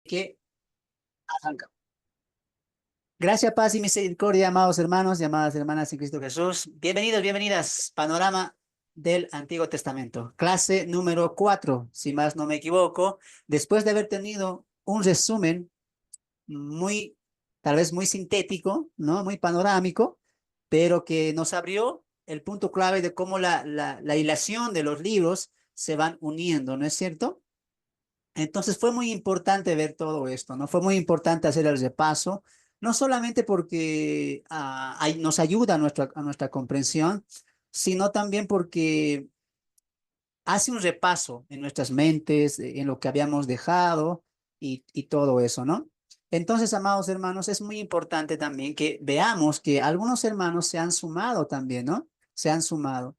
que arranca. Gracias, paz y misericordia, amados hermanos y amadas hermanas en Cristo Jesús. Bienvenidos, bienvenidas. Panorama del Antiguo Testamento. Clase número 4, si más no me equivoco. Después de haber tenido un resumen muy, tal vez muy sintético, ¿no? Muy panorámico, pero que nos abrió el punto clave de cómo la hilación de los libros se van uniendo, ¿no es cierto? Entonces fue muy importante ver todo esto, ¿no? Fue muy importante hacer el repaso, no solamente porque nos ayuda a nuestra comprensión, sino también porque hace un repaso en nuestras mentes, en lo que habíamos dejado y todo eso, ¿no? Entonces, amados hermanos, es muy importante también que veamos que algunos hermanos se han sumado también, ¿no? Se han sumado.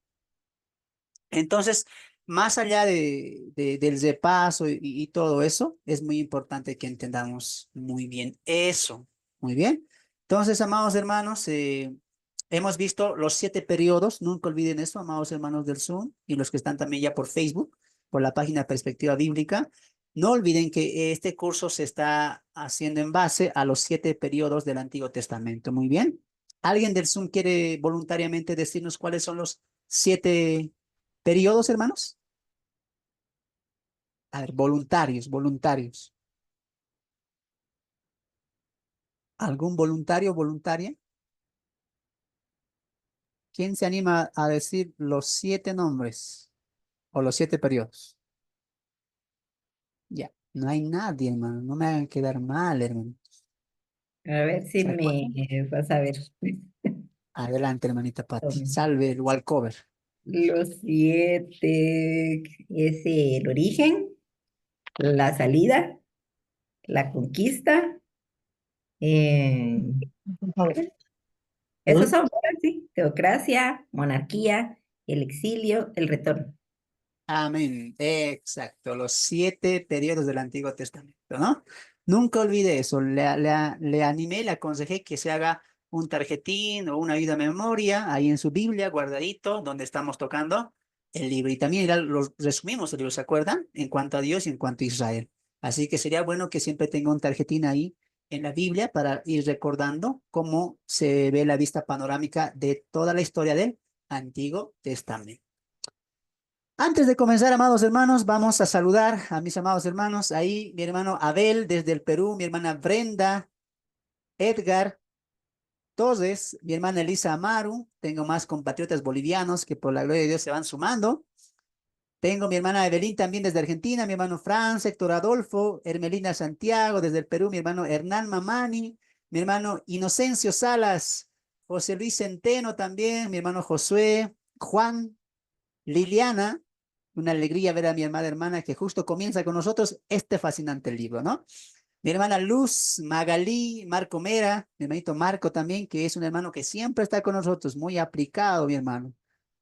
Entonces, más allá del repaso y todo eso, es muy importante que entendamos muy bien eso. Muy bien. Entonces, amados hermanos, hemos visto los 7 periodos. Nunca olviden eso, amados hermanos del Zoom y los que están también ya por Facebook, por la página Perspectiva Bíblica. No olviden que este curso se está haciendo en base a los 7 periodos del Antiguo Testamento. Muy bien. ¿Alguien del Zoom quiere voluntariamente decirnos cuáles son los 7 periodos, hermanos? A ver, voluntarios, voluntarios. ¿Algún voluntario, voluntaria? ¿Quién se anima a decir los 7 nombres o los 7 periodos? Ya, no hay nadie, hermano. No me hagan quedar mal, hermano. A ver si ¿Se me acuerdan? vas a ver. Adelante, hermanita Patti. Salve el walkover. Los 7 es el origen, la salida, la conquista. eh, Esos son, ¿verdad? Sí, teocracia, monarquía, el exilio, el retorno. Amén. Exacto, los 7 periodos del Antiguo Testamento, ¿no? Nunca olvide eso. Le animé, le aconsejé que se haga un tarjetín o una ayuda a memoria ahí en su Biblia, guardadito, donde estamos tocando el libro. Y también ya los resumimos el libro, ¿se acuerdan? En cuanto a Dios y en cuanto a Israel. Así que sería bueno que siempre tenga un tarjetín ahí en la Biblia para ir recordando cómo se ve la vista panorámica de toda la historia del Antiguo Testamento. Antes de comenzar, amados hermanos, vamos a saludar a mis amados hermanos. Ahí mi hermano Abel desde el Perú, mi hermana Brenda, Edgar Torres, mi hermana Elisa Amaru. Tengo más compatriotas bolivianos que por la gloria de Dios se van sumando. Tengo mi hermana Evelyn también desde Argentina, mi hermano Franz, Héctor Adolfo, Hermelina Santiago desde el Perú, mi hermano Hernán Mamani, mi hermano Inocencio Salas, José Luis Centeno también, mi hermano Josué, Juan, Liliana, una alegría ver a mi amada hermana que justo comienza con nosotros este fascinante libro, ¿no? Mi hermana Luz, Magalí, Marco Mera, mi hermanito Marco también, que es un hermano que siempre está con nosotros, muy aplicado, mi hermano.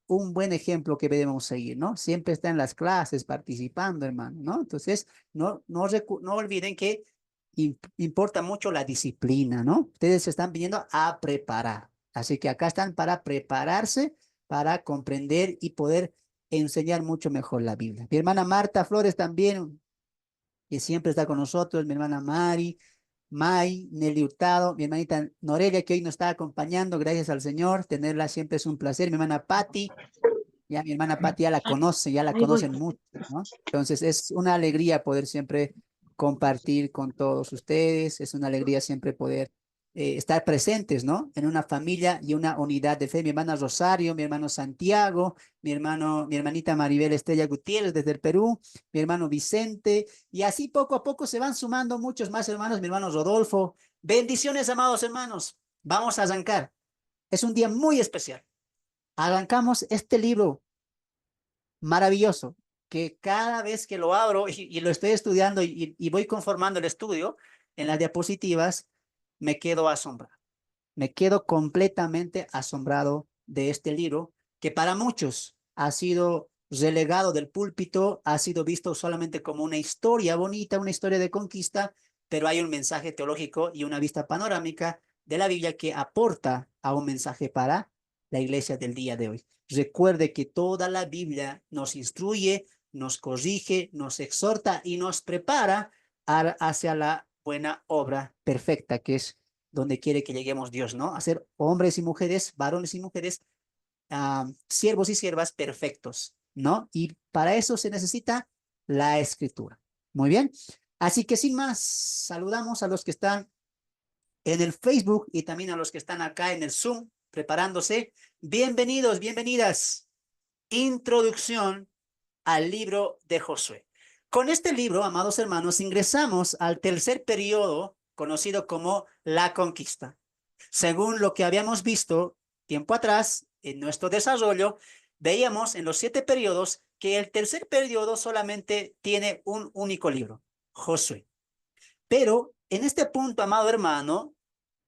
Un buen ejemplo que debemos seguir, ¿no? Siempre está en las clases participando, hermano, ¿no? Entonces, no olviden que importa mucho la disciplina, ¿no? Ustedes se están viniendo a preparar. Así que acá están para prepararse, para comprender y poder enseñar mucho mejor la Biblia. Mi hermana Marta Flores también, que siempre está con nosotros, mi hermana Mari, May, Nelly Hurtado, mi hermanita Norelia, que hoy nos está acompañando, gracias al Señor, tenerla siempre es un placer, mi hermana Patti, ya mi hermana Patti ya la conoce, ya la Ahí voy. conocen mucho, ¿no? Entonces es una alegría poder siempre compartir con todos ustedes, es una alegría siempre poder estar presentes, ¿no? En una familia y una unidad de fe. Mi hermana Rosario, mi hermano Santiago, mi hermanita Maribel Estrella Gutiérrez desde el Perú, mi hermano Vicente, y así poco a poco se van sumando muchos más hermanos, mi hermano Rodolfo. Bendiciones, amados hermanos. Vamos a arrancar. Es un día muy especial. Arrancamos este libro maravilloso, que cada vez que lo abro y lo estoy estudiando y voy conformando el estudio en las diapositivas, me quedo asombrado. Me quedo completamente asombrado de este libro, que para muchos ha sido relegado del púlpito, ha sido visto solamente como una historia bonita, una historia de conquista, pero hay un mensaje teológico y una vista panorámica de la Biblia que aporta a un mensaje para la iglesia del día de hoy. Recuerde que toda la Biblia nos instruye, nos corrige, nos exhorta y nos prepara hacia la buena obra perfecta, que es donde quiere que lleguemos Dios, ¿no? A ser hombres y mujeres, varones y mujeres, siervos y siervas perfectos, ¿no? Y para eso se necesita la escritura. Muy bien. Así que sin más, saludamos a los que están en el Facebook y también a los que están acá en el Zoom preparándose. Bienvenidos, bienvenidas. Introducción al libro de Josué. Con este libro, amados hermanos, ingresamos al tercer periodo conocido como la conquista. Según lo que habíamos visto tiempo atrás en nuestro desarrollo, veíamos en los 7 periodos que el tercer periodo solamente tiene un único libro, Josué. Pero en este punto, amado hermano,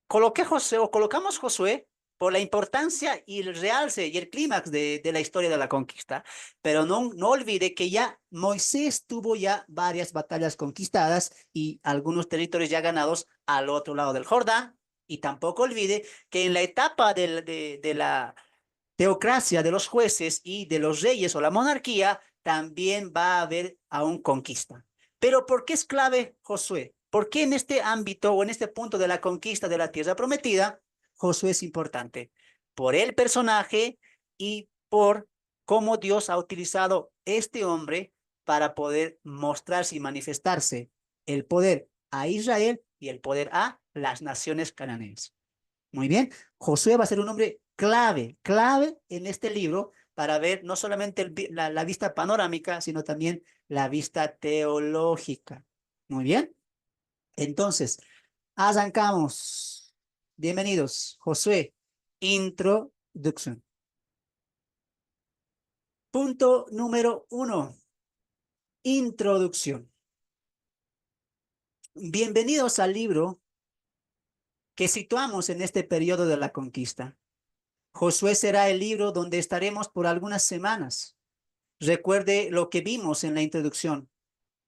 coloqué Josué o colocamos Josué por la importancia y el realce y el clímax de la historia de la conquista. Pero no olvide que ya Moisés tuvo ya varias batallas conquistadas y algunos territorios ya ganados al otro lado del Jordán. Y tampoco olvide que en la etapa de la teocracia de los jueces y de los reyes o la monarquía, también va a haber aún conquista. Pero ¿por qué es clave Josué? ¿Por qué en este ámbito o en este punto de la conquista de la tierra prometida, Josué es importante? Por el personaje y por cómo Dios ha utilizado este hombre para poder mostrarse y manifestarse el poder a Israel y el poder a las naciones cananeas. Muy bien, Josué va a ser un hombre clave, clave en este libro para ver no solamente la vista panorámica, sino también la vista teológica. Muy bien, entonces, arrancamos. Bienvenidos, Josué, introducción. Punto número 1, introducción. Bienvenidos al libro que situamos en este periodo de la conquista. Josué será el libro donde estaremos por algunas semanas. Recuerde lo que vimos en la introducción.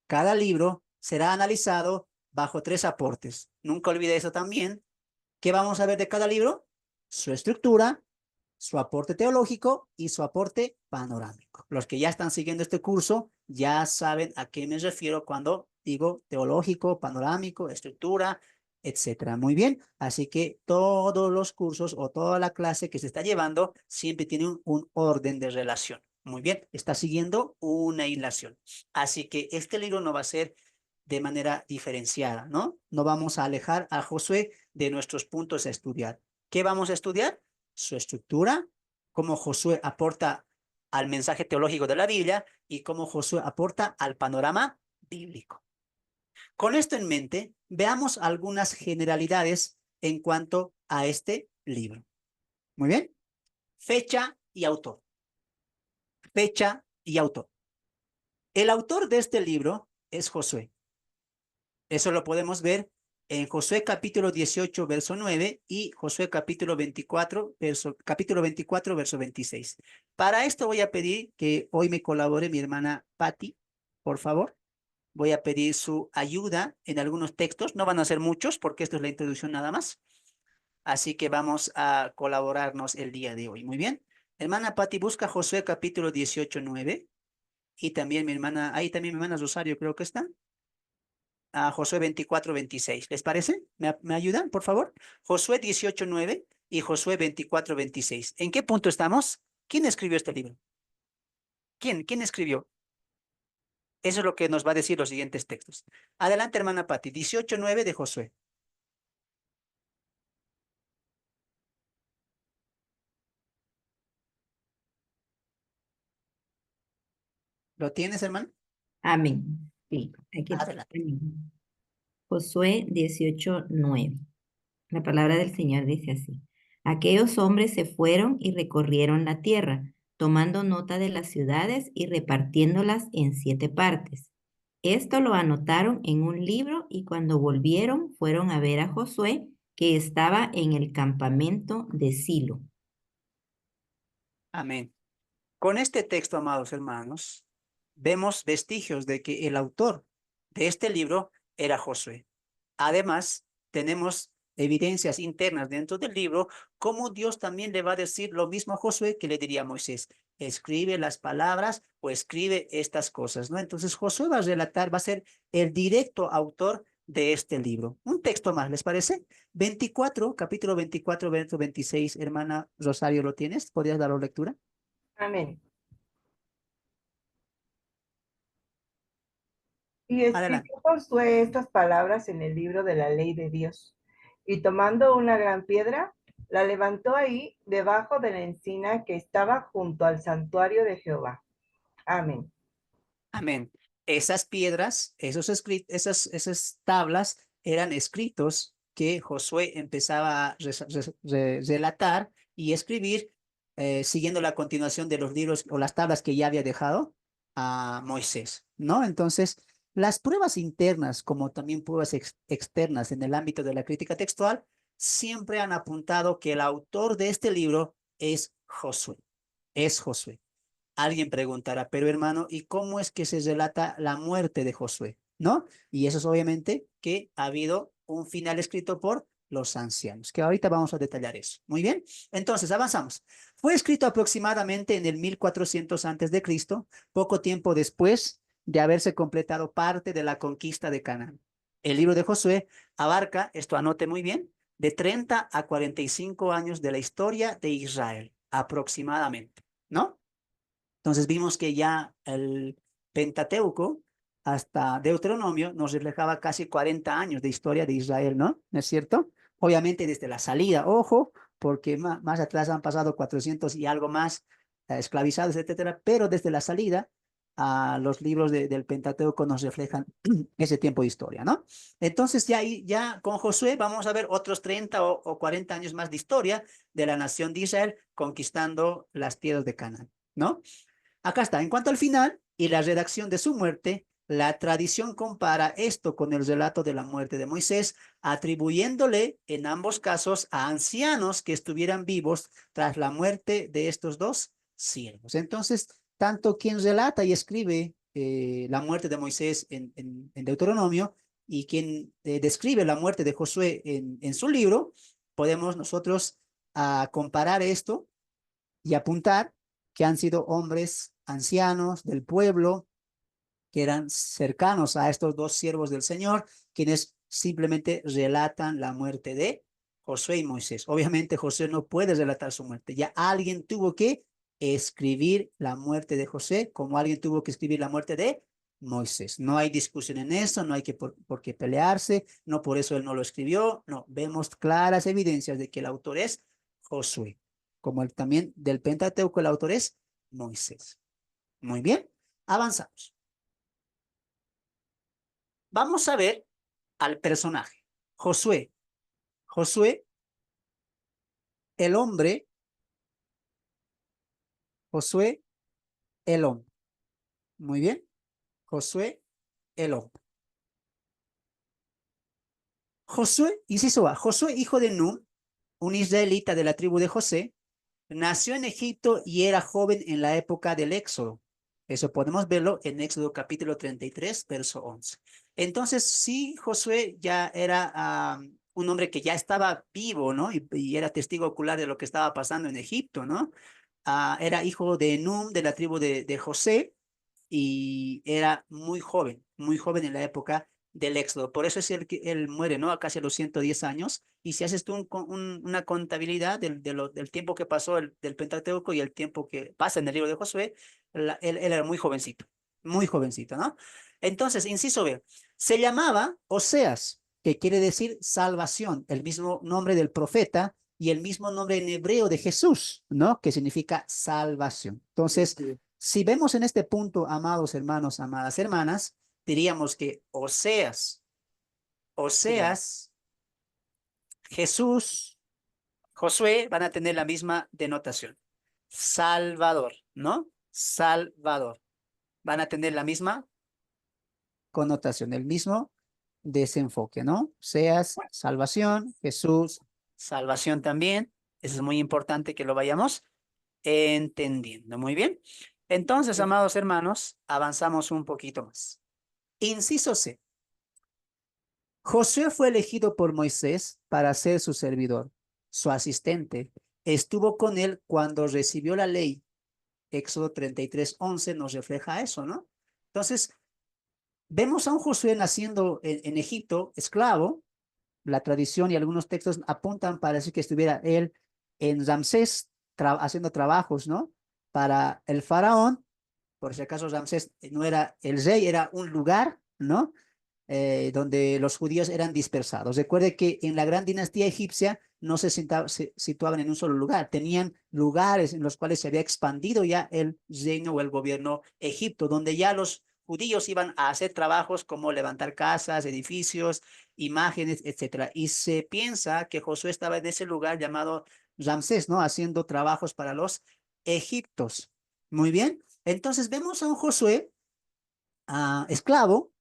Cada libro será analizado bajo 3 aportes. Nunca olvide eso también. ¿Qué vamos a ver de cada libro? Su estructura, su aporte teológico y su aporte panorámico. Los que ya están siguiendo este curso ya saben a qué me refiero cuando digo teológico, panorámico, estructura, etcétera. Muy bien, así que todos los cursos o toda la clase que se está llevando siempre tiene un orden de relación. Muy bien, está siguiendo una hilación. Así que este libro no va a ser de manera diferenciada, ¿no? No vamos a alejar a Josué de nuestros puntos a estudiar. ¿Qué vamos a estudiar? Su estructura, cómo Josué aporta al mensaje teológico de la Biblia y cómo Josué aporta al panorama bíblico. Con esto en mente, veamos algunas generalidades en cuanto a este libro. Muy bien. Fecha y autor. Fecha y autor. El autor de este libro es Josué. Eso lo podemos ver en Josué capítulo 18, verso 9 y Josué capítulo 24, verso 26. Para esto voy a pedir que hoy me colabore mi hermana Patti, por favor. Voy a pedir su ayuda en algunos textos. No van a ser muchos porque esto es la introducción nada más. Así que vamos a colaborarnos el día de hoy. Muy bien. Hermana Patti, busca Josué capítulo 18, 9. Y también mi hermana, ahí también mi hermana Rosario creo que está a Josué 24, 26. ¿Les parece? ¿Me ayudan, por favor? Josué 18, 9 y Josué 24, 26. ¿En qué punto estamos? ¿Quién escribió este libro? ¿Quién escribió? Eso es lo que nos va a decir los siguientes textos. Adelante, hermana Patti. 18, 9 de Josué. ¿Lo tienes, hermano? Amén. Sí, aquí está. Adelante. Amén. Josué 18:9. La palabra del Señor dice así. Aquellos hombres se fueron y recorrieron la tierra, tomando nota de las ciudades y repartiéndolas en 7 partes. Esto lo anotaron en un libro y cuando volvieron fueron a ver a Josué, que estaba en el campamento de Silo. Amén. Con este texto, amados hermanos, vemos vestigios de que el autor de este libro era Josué. Además, tenemos evidencias internas dentro del libro, como Dios también le va a decir lo mismo a Josué que le diría a Moisés. escribe las palabras o escribe estas cosas, ¿no? Entonces Josué va a relatar, va a ser el directo autor de este libro. Un texto más, ¿les parece? 24, capítulo 24, verso 26, hermana Rosario, ¿lo tienes? ¿Podrías dar lectura? Amén. Y escribió Adelante. Josué estas palabras en el libro de la ley de Dios. Y tomando una gran piedra, la levantó ahí debajo de la encina que estaba junto al santuario de Jehová. Amén. Amén. Esas piedras, esas tablas eran escritos que Josué empezaba a relatar y escribir siguiendo la continuación de los libros o las tablas que ya había dejado a Moisés, ¿no? Entonces, las pruebas internas, como también pruebas externas en el ámbito de la crítica textual, siempre han apuntado que el autor de este libro es Josué. Es Josué. Alguien preguntará, pero hermano, ¿y cómo es que se relata la muerte de Josué? ¿No? Y eso es obviamente que ha habido un final escrito por los ancianos, que ahorita vamos a detallar eso. Muy bien, entonces avanzamos. Fue escrito aproximadamente en el 1400 antes de Cristo, poco tiempo después de haberse completado parte de la conquista de Canaán. El libro de Josué abarca, esto anote muy bien, de 30 a 45 años de la historia de Israel, aproximadamente, ¿no? Entonces vimos que ya el Pentateuco hasta Deuteronomio nos reflejaba casi 40 años de historia de Israel, ¿no es cierto? Obviamente desde la salida, ojo, porque más atrás han pasado 400 y algo más esclavizados, etcétera, pero desde la salida los libros del Pentateuco nos reflejan ese tiempo de historia, ¿no? Entonces ya con Josué vamos a ver otros 30 o 40 años más de historia de la nación de Israel conquistando las tierras de Canaán, ¿no? Acá está. En cuanto al final y la redacción de su muerte, la tradición compara esto con el relato de la muerte de Moisés, atribuyéndole en ambos casos a ancianos que estuvieran vivos tras la muerte de estos dos siervos. Entonces, tanto quien relata y escribe la muerte de Moisés en Deuteronomio y quien describe la muerte de Josué en su libro, podemos nosotros comparar esto y apuntar que han sido hombres ancianos del pueblo, que eran cercanos a estos dos siervos del Señor, quienes simplemente relatan la muerte de Josué y Moisés. Obviamente Josué no puede relatar su muerte, ya alguien tuvo que escribir la muerte de José, como alguien tuvo que escribir la muerte de Moisés. No hay discusión en eso, no hay por qué pelearse, no por eso él no lo escribió, no, vemos claras evidencias de que el autor es Josué, como también del Pentateuco el autor es Moisés. Muy bien, avanzamos. Vamos a ver al personaje, Josué. Josué, el hombre, Josué, el hombre. Muy bien, Josué, el hombre. Josué, inciso A, Josué, hijo de Nun, un israelita de la tribu de José, nació en Egipto y era joven en la época del Éxodo. Eso podemos verlo en Éxodo capítulo 33, verso 11. Entonces, sí, Josué ya era un hombre que ya estaba vivo, ¿no? Y era testigo ocular de lo que estaba pasando en Egipto, ¿no? Era hijo de Num, de la tribu de José, y era muy joven en la época del Éxodo. Por eso es el que él muere, ¿no? A casi a los 110 años. Y si haces tú una contabilidad del tiempo que pasó del Pentateuco y el tiempo que pasa en el libro de Josué, él era muy jovencito, ¿no? Entonces, inciso B, se llamaba Oseas, que quiere decir salvación, el mismo nombre del profeta y el mismo nombre en hebreo de Jesús, ¿no? Que significa salvación. Entonces, si vemos en este punto, amados hermanos, amadas hermanas, diríamos que Oseas, Jesús, Josué van a tener la misma denotación. Salvador, ¿no? Salvador. Van a tener la misma connotación, el mismo desenfoque, ¿no? Seas salvación, Jesús, salvación también. Eso es muy importante que lo vayamos entendiendo. Muy bien. Entonces, amados hermanos, avanzamos un poquito más. Inciso C. Josué fue elegido por Moisés para ser su servidor, su asistente. Estuvo con él cuando recibió la ley Éxodo 33:11 nos refleja eso, ¿no? Entonces, vemos a un Josué naciendo en Egipto, esclavo. La tradición y algunos textos apuntan para decir que estuviera él en Ramsés haciendo trabajos, ¿no? Para el faraón, por si acaso Ramsés no era el rey, era un lugar, ¿no? Donde los judíos eran dispersados. Recuerde que en la gran dinastía egipcia no se situaban en un solo lugar, tenían lugares en los cuales se había expandido ya el reino o el gobierno egipto, donde ya los judíos iban a hacer trabajos como levantar casas, edificios, imágenes, etcétera. Y se piensa que Josué estaba en ese lugar llamado Ramsés, ¿no? Haciendo trabajos para los egiptos. Muy bien. Entonces vemos a un Josué esclavo,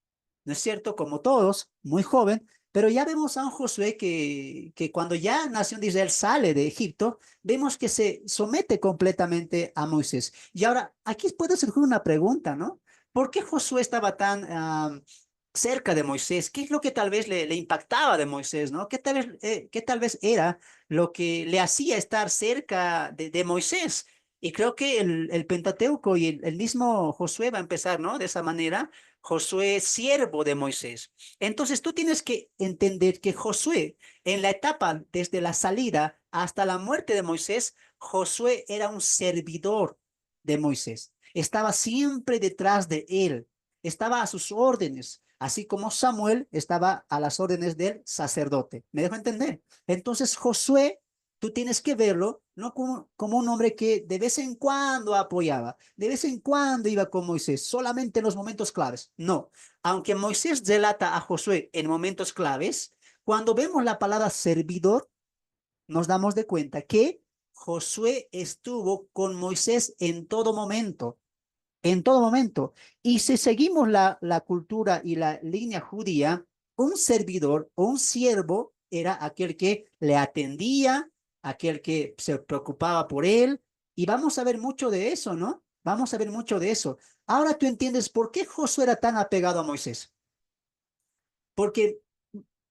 ¿no es cierto? Como todos, muy joven, pero ya vemos a un Josué que cuando ya Nación de Israel sale de Egipto, vemos que se somete completamente a Moisés. Y ahora, aquí puede surgir una pregunta, ¿no? ¿Por qué Josué estaba tan cerca de Moisés? ¿Qué es lo que tal vez le impactaba de Moisés, ¿no? ¿Qué tal vez era lo que le hacía estar cerca de Moisés? Y creo que el Pentateuco y el mismo Josué va a empezar, ¿no? De esa manera, Josué, siervo de Moisés. Entonces tú tienes que entender que Josué, en la etapa desde la salida hasta la muerte de Moisés, Josué era un servidor de Moisés. Estaba siempre detrás de él, estaba a sus órdenes, así como Samuel estaba a las órdenes del sacerdote. ¿Me dejo entender? Entonces Josué, tú tienes que verlo no como un hombre que de vez en cuando apoyaba, de vez en cuando iba con Moisés, solamente en los momentos claves. No, aunque Moisés relata a Josué en momentos claves, cuando vemos la palabra servidor, nos damos de cuenta que Josué estuvo con Moisés en todo momento, en todo momento. Y si seguimos la cultura y la línea judía, un servidor o un siervo era aquel que le atendía, aquel que se preocupaba por él. Y vamos a ver mucho de eso, ¿no? Vamos a ver mucho de eso. Ahora tú entiendes por qué Josué era tan apegado a Moisés. Porque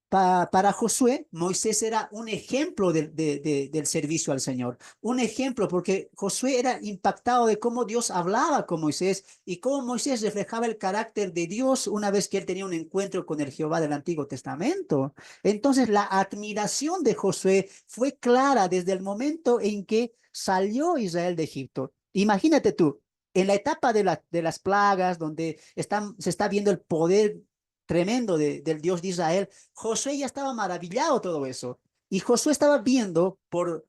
para Josué, Moisés era un ejemplo del servicio al Señor, un ejemplo porque Josué era impactado de cómo Dios hablaba con Moisés y cómo Moisés reflejaba el carácter de Dios una vez que él tenía un encuentro con el Jehová del Antiguo Testamento. Entonces la admiración de Josué fue clara desde el momento en que salió Israel de Egipto. Imagínate tú, en la etapa de las plagas, donde se está viendo el poder tremendo del Dios de Israel, Josué ya estaba maravillado todo eso. Y Josué estaba viendo por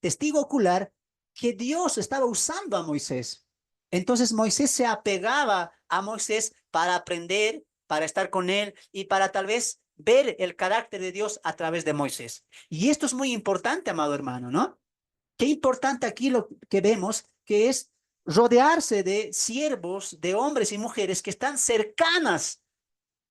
testigo ocular que Dios estaba usando a Moisés. Entonces Moisés se apegaba a Moisés para aprender, para estar con él y para tal vez ver el carácter de Dios a través de Moisés. Y esto es muy importante, amado hermano, ¿no? Qué importante aquí lo que vemos, que es rodearse de siervos, de hombres y mujeres que están cercanas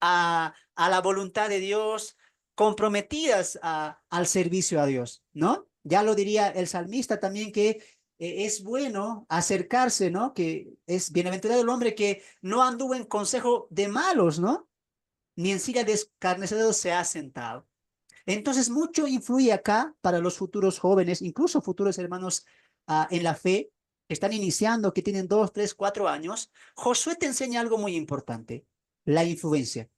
a la voluntad de Dios, comprometidas al servicio a Dios, ¿no? Ya lo diría el salmista también que es bueno acercarse, ¿no? Que es bienaventurado el hombre que no anduvo en consejo de malos, ¿no? Ni en silla de escarnecedores se ha sentado. Entonces, mucho influye acá para los futuros jóvenes, incluso futuros hermanos en la fe, que están iniciando, que tienen 2, 3, 4 años. Josué te enseña algo muy importante, la influencia.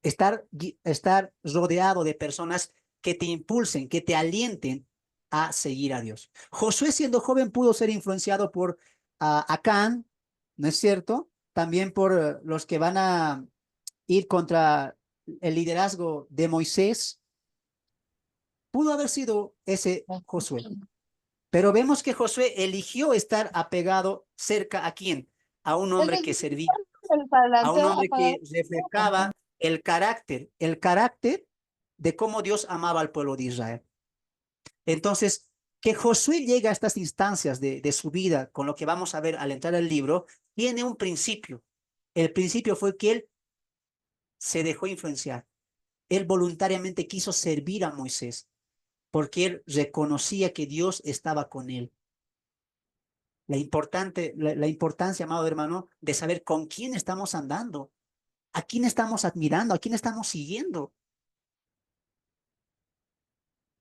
Estar rodeado de personas que te impulsen, que te alienten a seguir a Dios. Josué siendo joven pudo ser influenciado por Acán, ¿no es cierto? También por los que van a ir contra el liderazgo de Moisés. Pudo haber sido ese Josué, pero vemos que Josué eligió estar apegado cerca a quién, a un hombre que servía, El a parlante un hombre apagado. que reflejaba el carácter de cómo Dios amaba al pueblo de Israel. Entonces, que Josué llegue a estas instancias de su vida, con lo que vamos a ver al entrar al libro, tiene un principio. El principio fue que él se dejó influenciar. Él voluntariamente quiso servir a Moisés, porque él reconocía que Dios estaba con él. La importancia, amado hermano, de saber con quién estamos andando, a quién estamos admirando, a quién estamos siguiendo.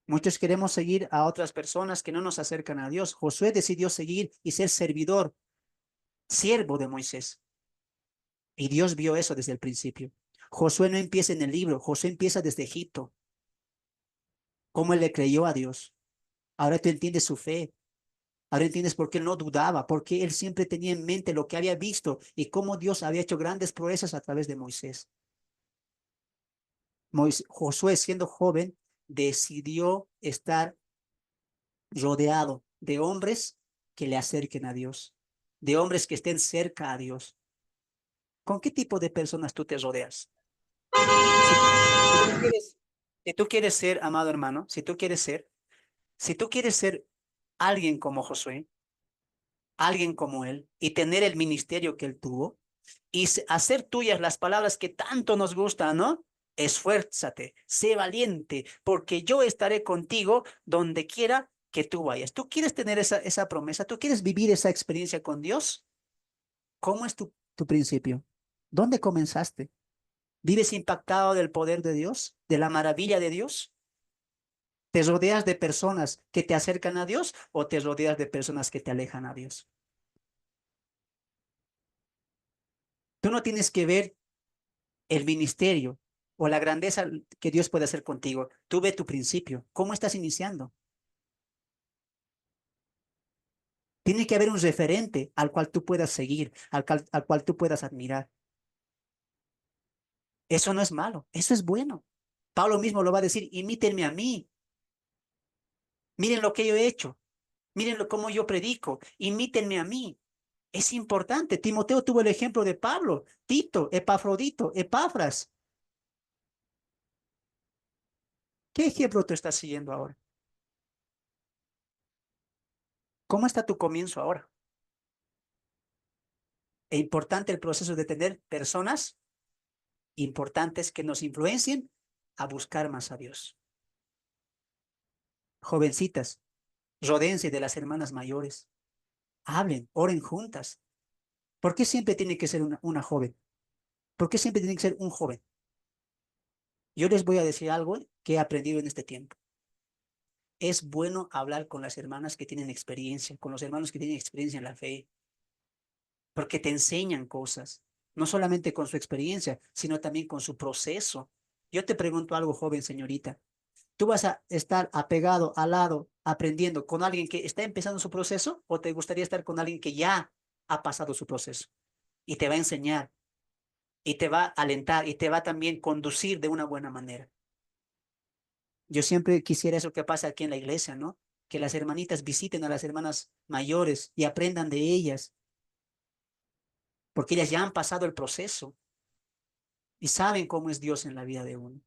Muchos queremos seguir a otras personas que no nos acercan a Dios. Josué decidió seguir y ser servidor, siervo de Moisés. Y Dios vio eso desde el principio. Josué no empieza en el libro, Josué empieza desde Egipto. Cómo él le creyó a Dios. Ahora tú entiendes su fe. Ahora entiendes por qué él no dudaba, porque él siempre tenía en mente lo que había visto y cómo Dios había hecho grandes proezas a través de Moisés. Josué, siendo joven, decidió estar rodeado de hombres que le acerquen a Dios, de hombres que estén cerca a Dios. ¿Con qué tipo de personas tú te rodeas? Si tú quieres, si tú quieres ser, amado hermano, si tú quieres ser alguien como Josué, alguien como él, y tener el ministerio que él tuvo, y hacer tuyas las palabras que tanto nos gustan, ¿no? Esfuérzate, sé valiente, porque yo estaré contigo donde quiera que tú vayas. ¿Tú quieres tener esa promesa? ¿Tú quieres vivir esa experiencia con Dios? ¿Cómo es tu principio? ¿Dónde comenzaste? ¿Vives impactado del poder de Dios, de la maravilla de Dios? ¿Te rodeas de personas que te acercan a Dios o te rodeas de personas que te alejan a Dios? Tú no tienes que ver el ministerio o la grandeza que Dios puede hacer contigo. Tú ve tu principio. ¿Cómo estás iniciando? Tiene que haber un referente al cual tú puedas seguir, al cual tú puedas admirar. Eso no es malo, eso es bueno. Pablo mismo lo va a decir, imítenme a mí. Miren lo que yo he hecho. Miren cómo yo predico. Imítenme a mí. Es importante. Timoteo tuvo el ejemplo de Pablo, Tito, Epafrodito, Epafras. ¿Qué ejemplo tú estás siguiendo ahora? ¿Cómo está tu comienzo ahora? Es importante el proceso de tener personas importantes que nos influencien a buscar más a Dios. Jovencitas, rodéense de las hermanas mayores. Hablen, oren juntas. ¿Por qué siempre tiene que ser una joven? ¿Por qué siempre tiene que ser un joven? Yo les voy a decir algo que he aprendido en este tiempo. Es bueno hablar con las hermanas que tienen experiencia, con los hermanos que tienen experiencia en la fe, porque te enseñan cosas, no solamente con su experiencia, sino también con su proceso. Yo te pregunto algo, joven señorita. ¿Tú vas a estar apegado al lado, aprendiendo con alguien que está empezando su proceso o te gustaría estar con alguien que ya ha pasado su proceso y te va a enseñar y te va a alentar y te va a también conducir de una buena manera? Yo siempre quisiera eso que pasa aquí en la iglesia, ¿no? Que las hermanitas visiten a las hermanas mayores y aprendan de ellas, porque ellas ya han pasado el proceso y saben cómo es Dios en la vida de uno.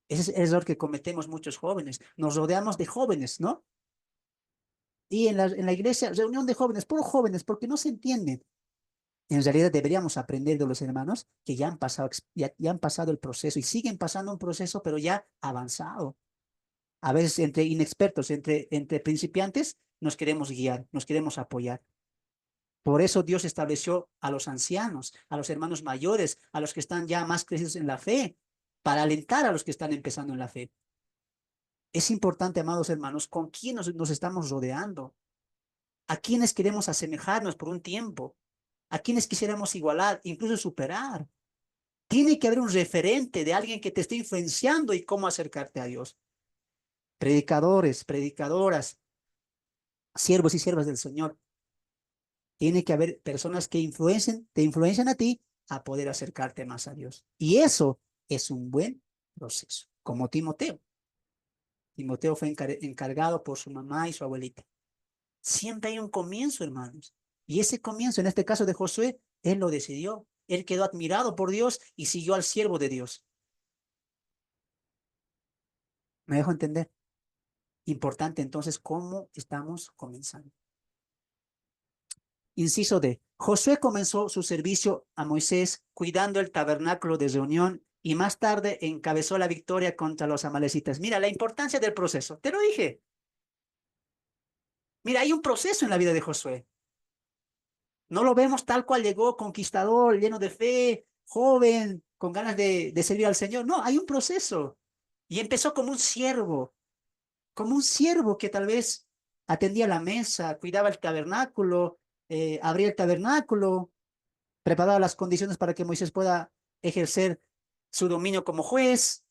Ese es el error que cometemos muchos jóvenes. Nos rodeamos de jóvenes, ¿no? Y en la iglesia, reunión de jóvenes, puros jóvenes, porque no se entienden. En realidad deberíamos aprender de los hermanos que ya han pasado, ya han pasado el proceso y siguen pasando un proceso, pero ya avanzado. A veces entre inexpertos, entre principiantes, nos queremos guiar, nos queremos apoyar. Por eso Dios estableció a los ancianos, a los hermanos mayores, a los que están ya más crecidos en la fe, para alentar a los que están empezando en la fe. Es importante, amados hermanos, con quién nos estamos rodeando, a quienes queremos asemejarnos por un tiempo, a quienes quisiéramos igualar, incluso superar. Tiene que haber un referente de alguien que te esté influenciando y cómo acercarte a Dios. Predicadores, predicadoras, siervos y siervas del Señor. Tiene que haber personas que te influencian a ti a poder acercarte más a Dios. Y eso es un buen proceso, como Timoteo. Timoteo fue encargado por su mamá y su abuelita. Siempre hay un comienzo, hermanos. Y ese comienzo, en este caso de Josué, él lo decidió. Él quedó admirado por Dios y siguió al siervo de Dios. ¿Me dejo entender? Importante entonces cómo estamos comenzando. Inciso D. Josué comenzó su servicio a Moisés cuidando el tabernáculo de reunión y más tarde encabezó la victoria contra los amalecitas. Mira la importancia del proceso. Te lo dije. Mira, hay un proceso en la vida de Josué. No lo vemos tal cual llegó, conquistador, lleno de fe, joven, con ganas de servir al Señor. No, hay un proceso. Y empezó como un siervo, como un siervo que tal vez atendía la mesa, cuidaba el tabernáculo, abría el tabernáculo, preparaba las condiciones para que Moisés pueda ejercer su dominio como juez.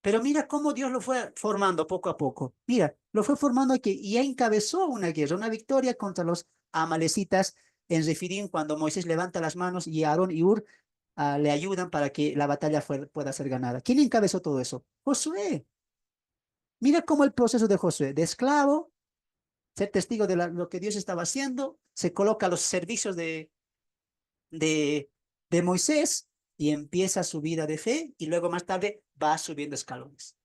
Pero mira cómo Dios lo fue formando poco a poco. Mira, lo fue formando y ya encabezó una guerra, una victoria contra los amalecitas en Refidim cuando Moisés levanta las manos y Aarón y Hur le ayudan para que la batalla pueda ser ganada. ¿Quién encabezó todo eso? Josué. Mira cómo el proceso de Josué, de esclavo, ser testigo de lo que Dios estaba haciendo, se coloca a los servicios de, de Moisés y empieza su vida de fe y luego más tarde va subiendo escalones.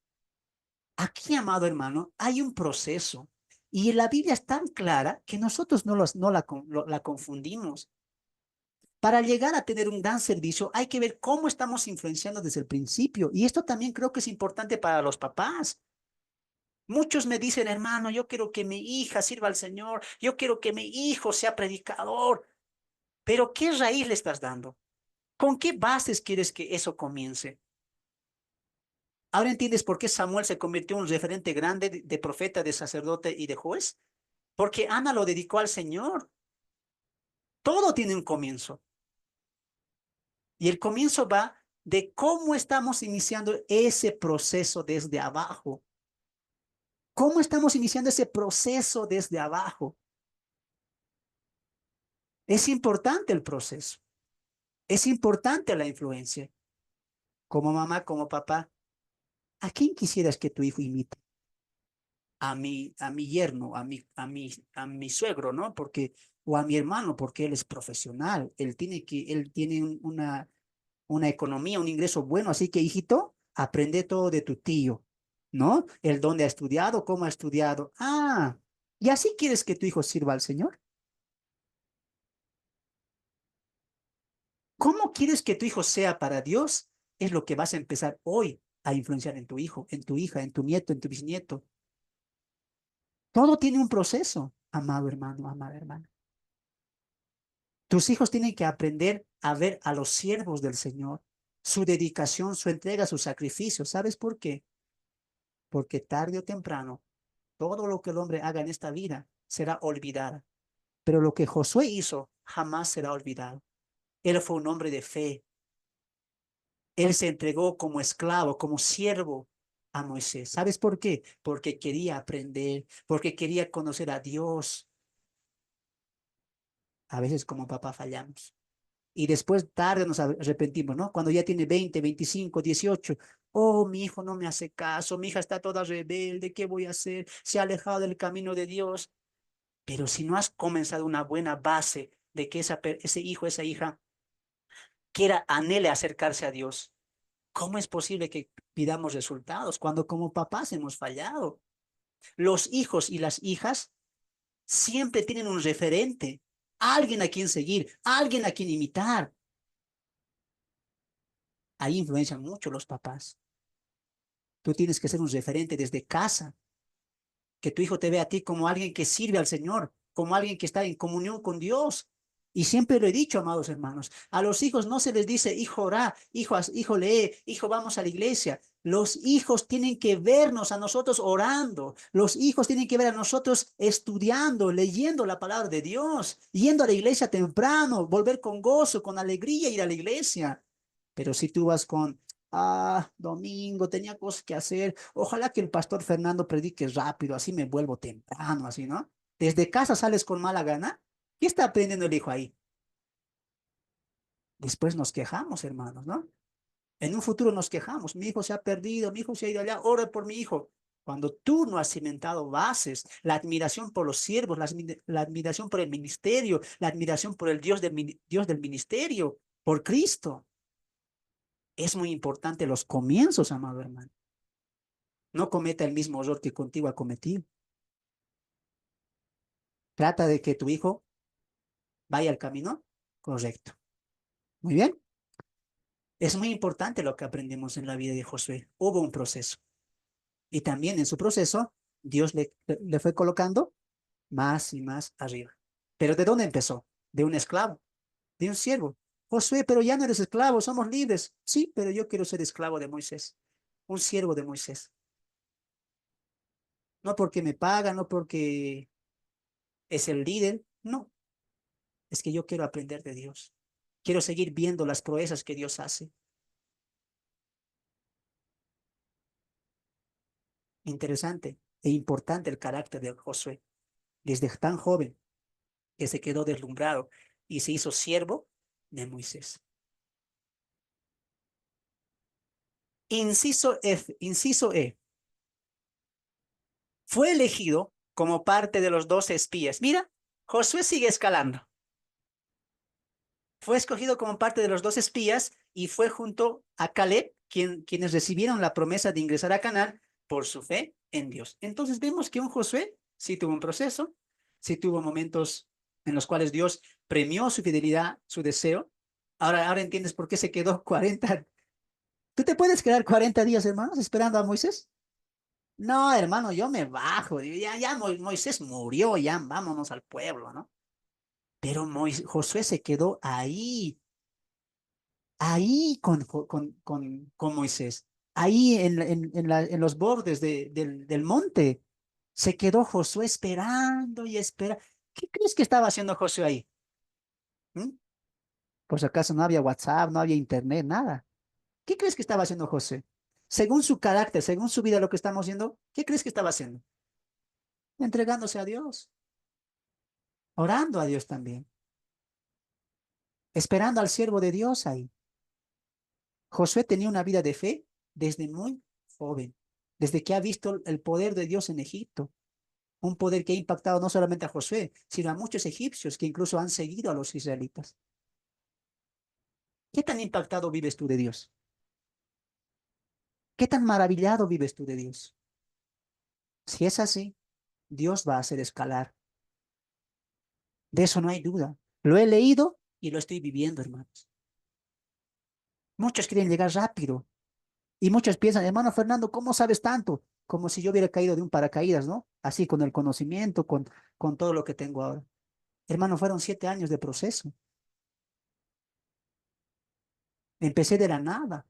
Aquí, amado hermano, hay un proceso y la Biblia es tan clara que nosotros no la confundimos. Para llegar a tener un gran servicio hay que ver cómo estamos influenciando desde el principio y esto también creo que es importante para los papás. Muchos me dicen, hermano, yo quiero que mi hija sirva al Señor, yo quiero que mi hijo sea predicador, pero ¿qué raíz le estás dando? ¿Con qué bases quieres que eso comience? ¿Ahora entiendes por qué Samuel se convirtió en un referente grande de profeta, de sacerdote y de juez? Porque Ana lo dedicó al Señor. Todo tiene un comienzo. Y el comienzo va de cómo estamos iniciando ese proceso desde abajo. ¿Cómo estamos iniciando ese proceso desde abajo? Es importante el proceso. Es importante la influencia. Como mamá, como papá, ¿a quién quisieras que tu hijo imite? A mi yerno, a mi suegro, ¿no? Porque, o a mi hermano, porque él es profesional, él tiene una economía, un ingreso bueno, así que, hijito, aprende todo de tu tío, ¿no? El dónde ha estudiado, cómo ha estudiado. Ah, ¿y así quieres que tu hijo sirva al Señor? ¿Cómo quieres que tu hijo sea para Dios? Es lo que vas a empezar hoy a influenciar en tu hijo, en tu hija, en tu nieto, en tu bisnieto. Todo tiene un proceso, amado hermano, amada hermana. Tus hijos tienen que aprender a ver a los siervos del Señor, su dedicación, su entrega, su sacrificio. ¿Sabes por qué? Porque tarde o temprano, todo lo que el hombre haga en esta vida será olvidado. Pero lo que Josué hizo jamás será olvidado. Él fue un hombre de fe. Él se entregó como esclavo, como siervo a Moisés. ¿Sabes por qué? Porque quería aprender, porque quería conocer a Dios. A veces como papá fallamos. Y después tarde nos arrepentimos, ¿no? Cuando ya tiene 20, 25, 18. Oh, mi hijo no me hace caso, mi hija está toda rebelde, ¿qué voy a hacer? Se ha alejado del camino de Dios. Pero si no has comenzado una buena base de que ese hijo, esa hija, anhele acercarse a Dios, ¿cómo es posible que pidamos resultados cuando como papás hemos fallado? Los hijos y las hijas siempre tienen un referente, alguien a quien seguir, alguien a quien imitar. Ahí influencian mucho los papás. Tú tienes que ser un referente desde casa, que tu hijo te vea a ti como alguien que sirve al Señor, como alguien que está en comunión con Dios. Y siempre lo he dicho, amados hermanos, a los hijos no se les dice, hijo, ora, hijo, lee, hijo, vamos a la iglesia. Los hijos tienen que vernos a nosotros orando. Los hijos tienen que ver a nosotros estudiando, leyendo la palabra de Dios, yendo a la iglesia temprano, volver con gozo, con alegría, ir a la iglesia. Pero si tú vas con, domingo, tenía cosas que hacer, ojalá que el pastor Fernando predique rápido, así me vuelvo temprano, así, ¿no? Desde casa sales con mala gana. ¿Qué está aprendiendo el hijo ahí? Después nos quejamos, hermanos, ¿no? En un futuro nos quejamos, mi hijo se ha perdido, mi hijo se ha ido allá, ora por mi hijo. Cuando tú no has cimentado bases, la admiración por los siervos, la admiración por el ministerio, la admiración por el Dios del ministerio, por Cristo. Es muy importante los comienzos, amado hermano. No cometa el mismo error que contigo ha cometido. Trata de que tu hijo vaya al camino correcto. Muy bien. Es muy importante lo que aprendemos en la vida de Josué. Hubo un proceso. Y también en su proceso, Dios le fue colocando más y más arriba. Pero ¿de dónde empezó? De un esclavo, de un siervo. Josué, pero ya no eres esclavo, somos libres. Sí, pero yo quiero ser esclavo de Moisés, un siervo de Moisés. No porque me paga, no porque es el líder, no, es que yo quiero aprender de Dios. Quiero seguir viendo las proezas que Dios hace. Interesante e importante el carácter de Josué. Desde tan joven que se quedó deslumbrado y se hizo siervo de Moisés. Inciso F, inciso E. Fue elegido como parte de los 12 espías. Mira, Josué sigue escalando. Fue escogido como parte de los 12 espías y fue junto a Caleb, quienes recibieron la promesa de ingresar a Canaán por su fe en Dios. Entonces vemos que un Josué sí tuvo un proceso, sí tuvo momentos en los cuales Dios premió su fidelidad, su deseo. Ahora entiendes por qué se quedó 40. ¿Tú te puedes quedar 40 días, hermanos, esperando a Moisés? No, hermano, yo me bajo. Ya Moisés murió, ya vámonos al pueblo, ¿no? Pero Josué se quedó ahí con Moisés, ahí en los bordes del monte. Se quedó Josué esperando y espera. ¿Qué crees que estaba haciendo Josué ahí? ¿Mm? Por si acaso no había WhatsApp, no había internet, nada. ¿Qué crees que estaba haciendo Josué? Según su carácter, según su vida, lo que estamos viendo, ¿qué crees que estaba haciendo? Entregándose a Dios, orando a Dios también, esperando al siervo de Dios ahí. Josué tenía una vida de fe desde muy joven, desde que ha visto el poder de Dios en Egipto, un poder que ha impactado no solamente a Josué, sino a muchos egipcios que incluso han seguido a los israelitas. ¿Qué tan impactado vives tú de Dios? ¿Qué tan maravillado vives tú de Dios? Si es así, Dios va a hacer escalar. De eso no hay duda. Lo he leído y lo estoy viviendo, hermanos. Muchos quieren llegar rápido y muchos piensan, hermano Fernando, ¿cómo sabes tanto? Como si yo hubiera caído de un paracaídas, ¿no? Así con el conocimiento, con todo lo que tengo ahora. Hermano, fueron 7 años de proceso. Empecé de la nada.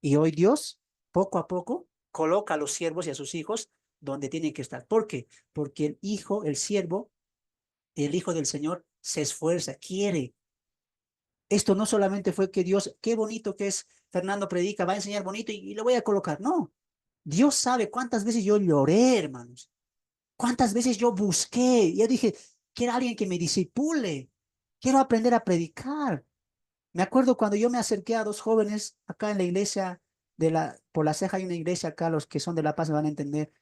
Y hoy Dios, poco a poco, coloca a los siervos y a sus hijos donde tienen que estar. ¿Por qué? Porque el hijo, el siervo, el hijo del Señor se esfuerza, quiere. Esto no solamente fue que Dios, qué bonito que es, Fernando predica, va a enseñar bonito y lo voy a colocar. No, Dios sabe cuántas veces yo lloré, hermanos. Cuántas veces yo busqué. Yo dije, quiero alguien que me disipule. Quiero aprender a predicar. Me acuerdo cuando yo me acerqué a 2 jóvenes acá en la iglesia por la ceja hay una iglesia acá, los que son de La Paz me van a entender.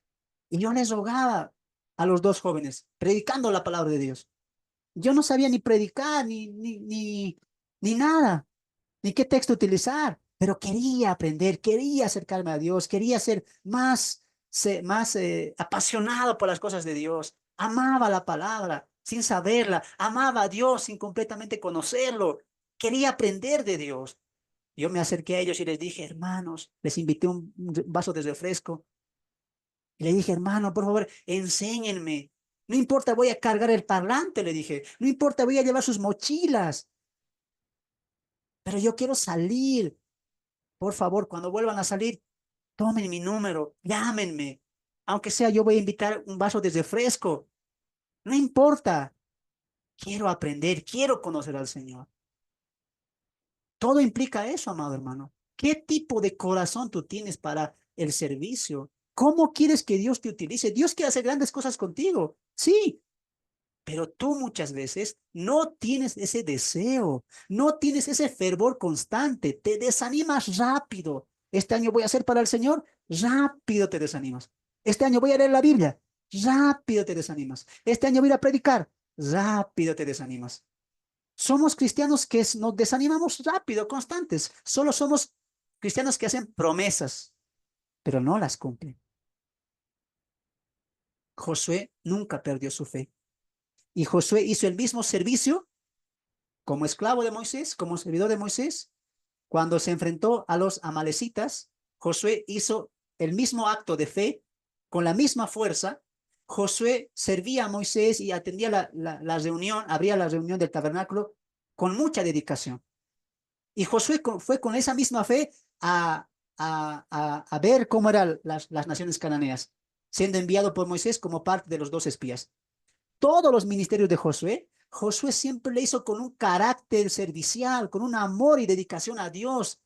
Y yo les rogaba a los 2 jóvenes, predicando la palabra de Dios. Yo no sabía ni predicar, ni nada, ni qué texto utilizar, pero quería aprender, quería acercarme a Dios, quería ser más apasionado por las cosas de Dios. Amaba la palabra sin saberla, amaba a Dios sin completamente conocerlo, quería aprender de Dios. Yo me acerqué a ellos y les dije, hermanos, les invité un vaso de refresco y le dije, hermano, por favor, enséñenme. No importa, voy a cargar el parlante, le dije. No importa, voy a llevar sus mochilas. Pero yo quiero salir. Por favor, cuando vuelvan a salir, tomen mi número, llámenme. Aunque sea, yo voy a invitar un vaso de refresco. No importa. Quiero aprender, quiero conocer al Señor. Todo implica eso, amado hermano. ¿Qué tipo de corazón tú tienes para el servicio? ¿Cómo quieres que Dios te utilice? Dios quiere hacer grandes cosas contigo. Sí, pero tú muchas veces no tienes ese deseo, no tienes ese fervor constante, te desanimas rápido. Este año voy a hacer para el Señor, rápido te desanimas. Este año voy a leer la Biblia, rápido te desanimas. Este año voy a ir a predicar, rápido te desanimas. Somos cristianos que nos desanimamos rápido, constantes. Solo somos cristianos que hacen promesas, pero no las cumplen. Josué nunca perdió su fe. Y Josué hizo el mismo servicio como esclavo de Moisés, como servidor de Moisés. Cuando se enfrentó a los amalecitas, Josué hizo el mismo acto de fe con la misma fuerza. Josué servía a Moisés y atendía la reunión, abría la reunión del tabernáculo con mucha dedicación. Y Josué fue con esa misma fe a ver cómo eran las naciones cananeas, siendo enviado por Moisés como parte de los 2 espías. Todos los ministerios de Josué, Josué siempre le hizo con un carácter servicial, con un amor y dedicación a Dios.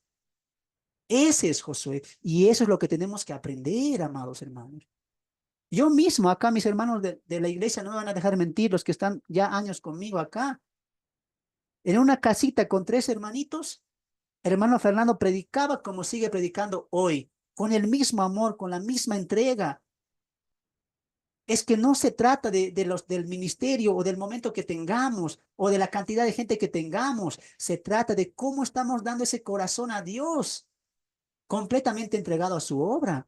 Ese es Josué. Y eso es lo que tenemos que aprender, amados hermanos. Yo mismo acá, mis hermanos de la iglesia, no me van a dejar mentir, los que están ya años conmigo acá. En una casita con 3 hermanitos, hermano Fernando predicaba como sigue predicando hoy, con el mismo amor, con la misma entrega. Es que no se trata del ministerio o del momento que tengamos o de la cantidad de gente que tengamos. Se trata de cómo estamos dando ese corazón a Dios, completamente entregado a su obra.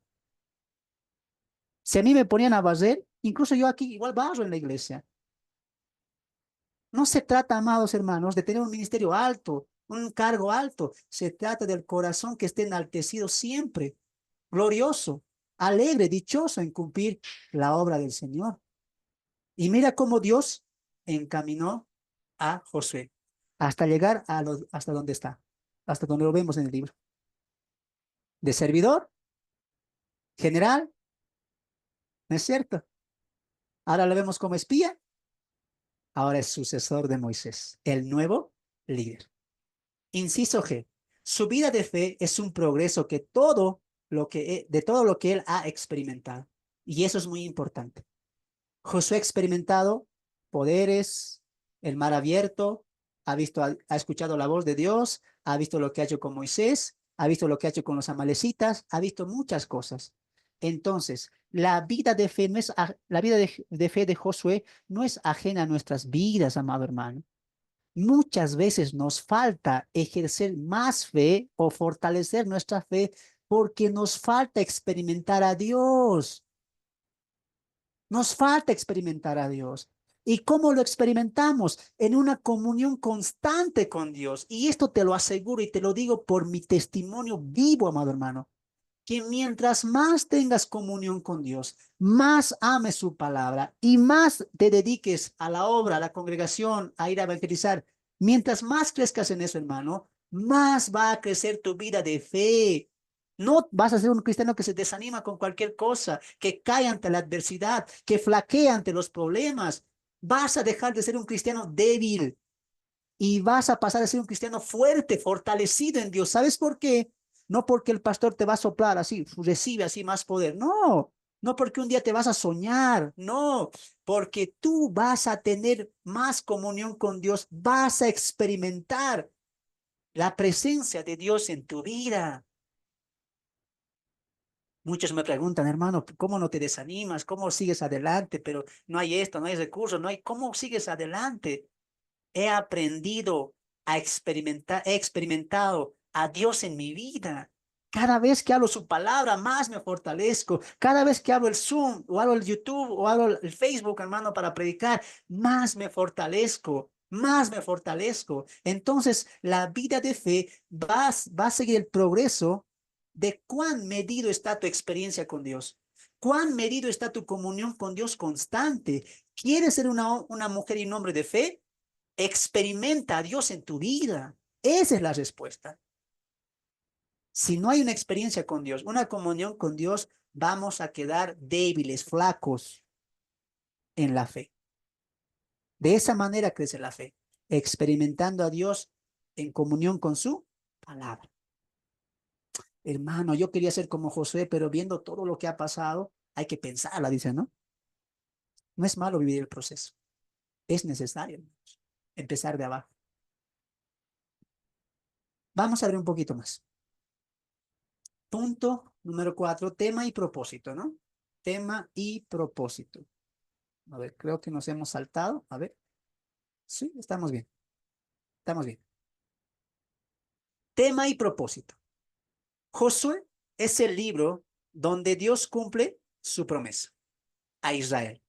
Si a mí me ponían a barrer, incluso yo aquí igual barro en la iglesia. No se trata, amados hermanos, de tener un ministerio alto, un cargo alto. Se trata del corazón que esté enaltecido siempre, glorioso, alegre, dichoso en cumplir la obra del Señor. Y mira cómo Dios encaminó a Josué hasta llegar hasta donde está, hasta donde lo vemos en el libro. De servidor, general, ¿no es cierto? Ahora lo vemos como espía, ahora es sucesor de Moisés, el nuevo líder. Inciso G. Su vida de fe es un progreso de todo lo que él ha experimentado. Y eso es muy importante. Josué ha experimentado poderes, el mar abierto, ha escuchado la voz de Dios, ha visto lo que ha hecho con Moisés, ha visto lo que ha hecho con los amalecitas, ha visto muchas cosas. Entonces, la vida de fe no es, la vida de fe de Josué no es ajena a nuestras vidas, amado hermano. Muchas veces nos falta ejercer más fe o fortalecer nuestra fe porque nos falta experimentar a Dios. Nos falta experimentar a Dios. ¿Y cómo lo experimentamos? En una comunión constante con Dios. Y esto te lo aseguro y te lo digo por mi testimonio vivo, amado hermano, que mientras más tengas comunión con Dios, más ames su palabra y más te dediques a la obra, a la congregación, a ir a evangelizar, mientras más crezcas en eso, hermano, más va a crecer tu vida de fe. No vas a ser un cristiano que se desanima con cualquier cosa, que cae ante la adversidad, que flaquea ante los problemas. Vas a dejar de ser un cristiano débil y vas a pasar a ser un cristiano fuerte, fortalecido en Dios. ¿Sabes por qué? No porque el pastor te va a soplar así, recibe así más poder. No, no porque un día te vas a soñar. No, porque tú vas a tener más comunión con Dios. Vas a experimentar la presencia de Dios en tu vida. Muchos me preguntan, hermano, ¿cómo no te desanimas? ¿Cómo sigues adelante? Pero no hay esto, no hay recursos, no hay. ¿Cómo sigues adelante? He aprendido a experimentar, he experimentado a Dios en mi vida. Cada vez que hablo su palabra, más me fortalezco. Cada vez que hablo el Zoom o hablo el YouTube o hablo el Facebook, hermano, para predicar, más me fortalezco, más me fortalezco. Entonces, la vida de fe va a seguir el progreso de cuán medido está tu experiencia con Dios. Cuán medido está tu comunión con Dios constante. ¿Quieres ser una mujer y un hombre de fe? Experimenta a Dios en tu vida. Esa es la respuesta. Si no hay una experiencia con Dios, una comunión con Dios, vamos a quedar débiles, flacos en la fe. De esa manera crece la fe, experimentando a Dios en comunión con su palabra. Hermano, yo quería ser como Josué, pero viendo todo lo que ha pasado, hay que pensarla, dice, ¿no? No es malo vivir el proceso. Es necesario, hermanos, empezar de abajo. Vamos a ver un poquito más. Punto número 4, tema y propósito, ¿no? Tema y propósito. A ver, creo que nos hemos saltado. A ver. Sí, estamos bien. Estamos bien. Tema y propósito. Josué es el libro donde Dios cumple su promesa a Israel.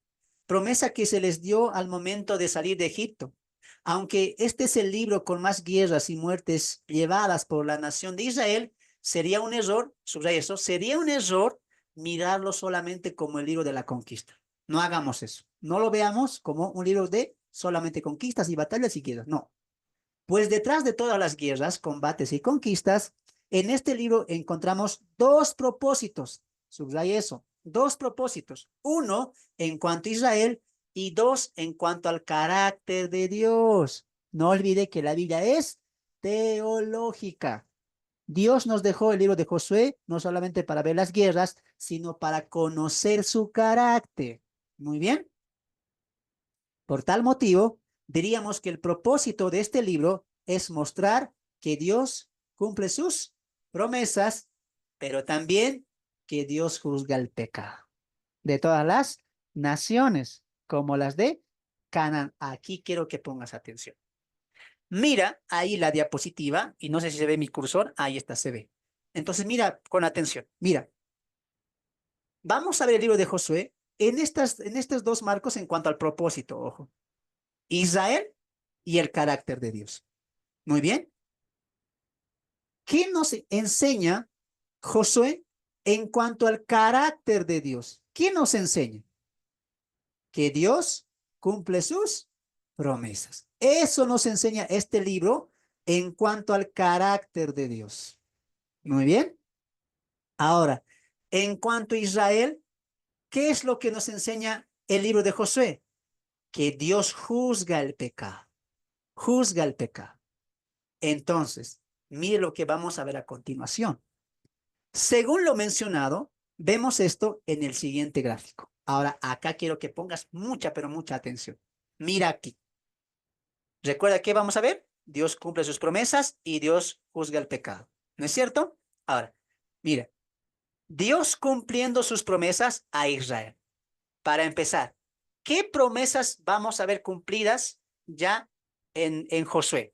Promesa que se les dio al momento de salir de Egipto. Aunque este es el libro con más guerras y muertes llevadas por la nación de Israel, sería un error, subraya eso, sería un error mirarlo solamente como el libro de la conquista. No hagamos eso. No lo veamos como un libro de solamente conquistas y batallas y guerras. No. Pues detrás de todas las guerras, combates y conquistas, en este libro encontramos dos propósitos. Subraya eso, dos propósitos. Uno en cuanto a Israel y dos en cuanto al carácter de Dios. No olvide que la Biblia es teológica. Dios nos dejó el libro de Josué no solamente para ver las guerras, sino para conocer su carácter. Muy bien. Por tal motivo, diríamos que el propósito de este libro es mostrar que Dios cumple sus promesas, pero también que Dios juzga el pecado de todas las naciones, como las de Canaán. Aquí quiero que pongas atención. Mira ahí la diapositiva, y no sé si se ve mi cursor, ahí está, se ve. Entonces mira con atención, mira. Vamos a ver el libro de Josué en estos dos marcos en cuanto al propósito, ojo. Israel y el carácter de Dios. Muy bien. ¿Qué nos enseña Josué en cuanto al carácter de Dios? ¿Qué nos enseña? Que Dios cumple sus promesas. Eso nos enseña este libro en cuanto al carácter de Dios. Muy bien. Ahora, en cuanto a Israel, ¿qué es lo que nos enseña el libro de Josué? Que Dios juzga el pecado. Juzga el pecado. Entonces, mire lo que vamos a ver a continuación. Según lo mencionado, vemos esto en el siguiente gráfico. Ahora, acá quiero que pongas mucha, pero mucha atención. Mira aquí. Recuerda que vamos a ver. Dios cumple sus promesas y Dios juzga el pecado. ¿No es cierto? Ahora, mira. Dios cumpliendo sus promesas a Israel. Para empezar, ¿qué promesas vamos a ver cumplidas ya en Josué?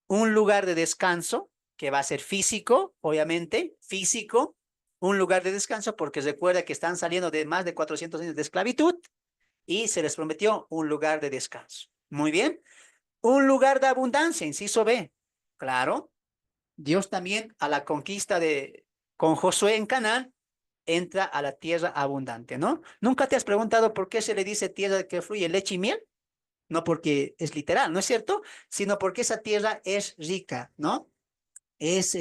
Un lugar de descanso, que va a ser físico, obviamente, físico, un lugar de descanso, porque recuerda que están saliendo de más de 400 años de esclavitud y se les prometió un lugar de descanso. Muy bien. Un lugar de abundancia, inciso B. Claro, Dios también a la conquista con Josué en Canaán entra a la tierra abundante, ¿no? ¿Nunca te has preguntado por qué se le dice tierra que fluye leche y miel? No porque es literal, ¿no es cierto? Sino porque esa tierra es rica, ¿no? Es,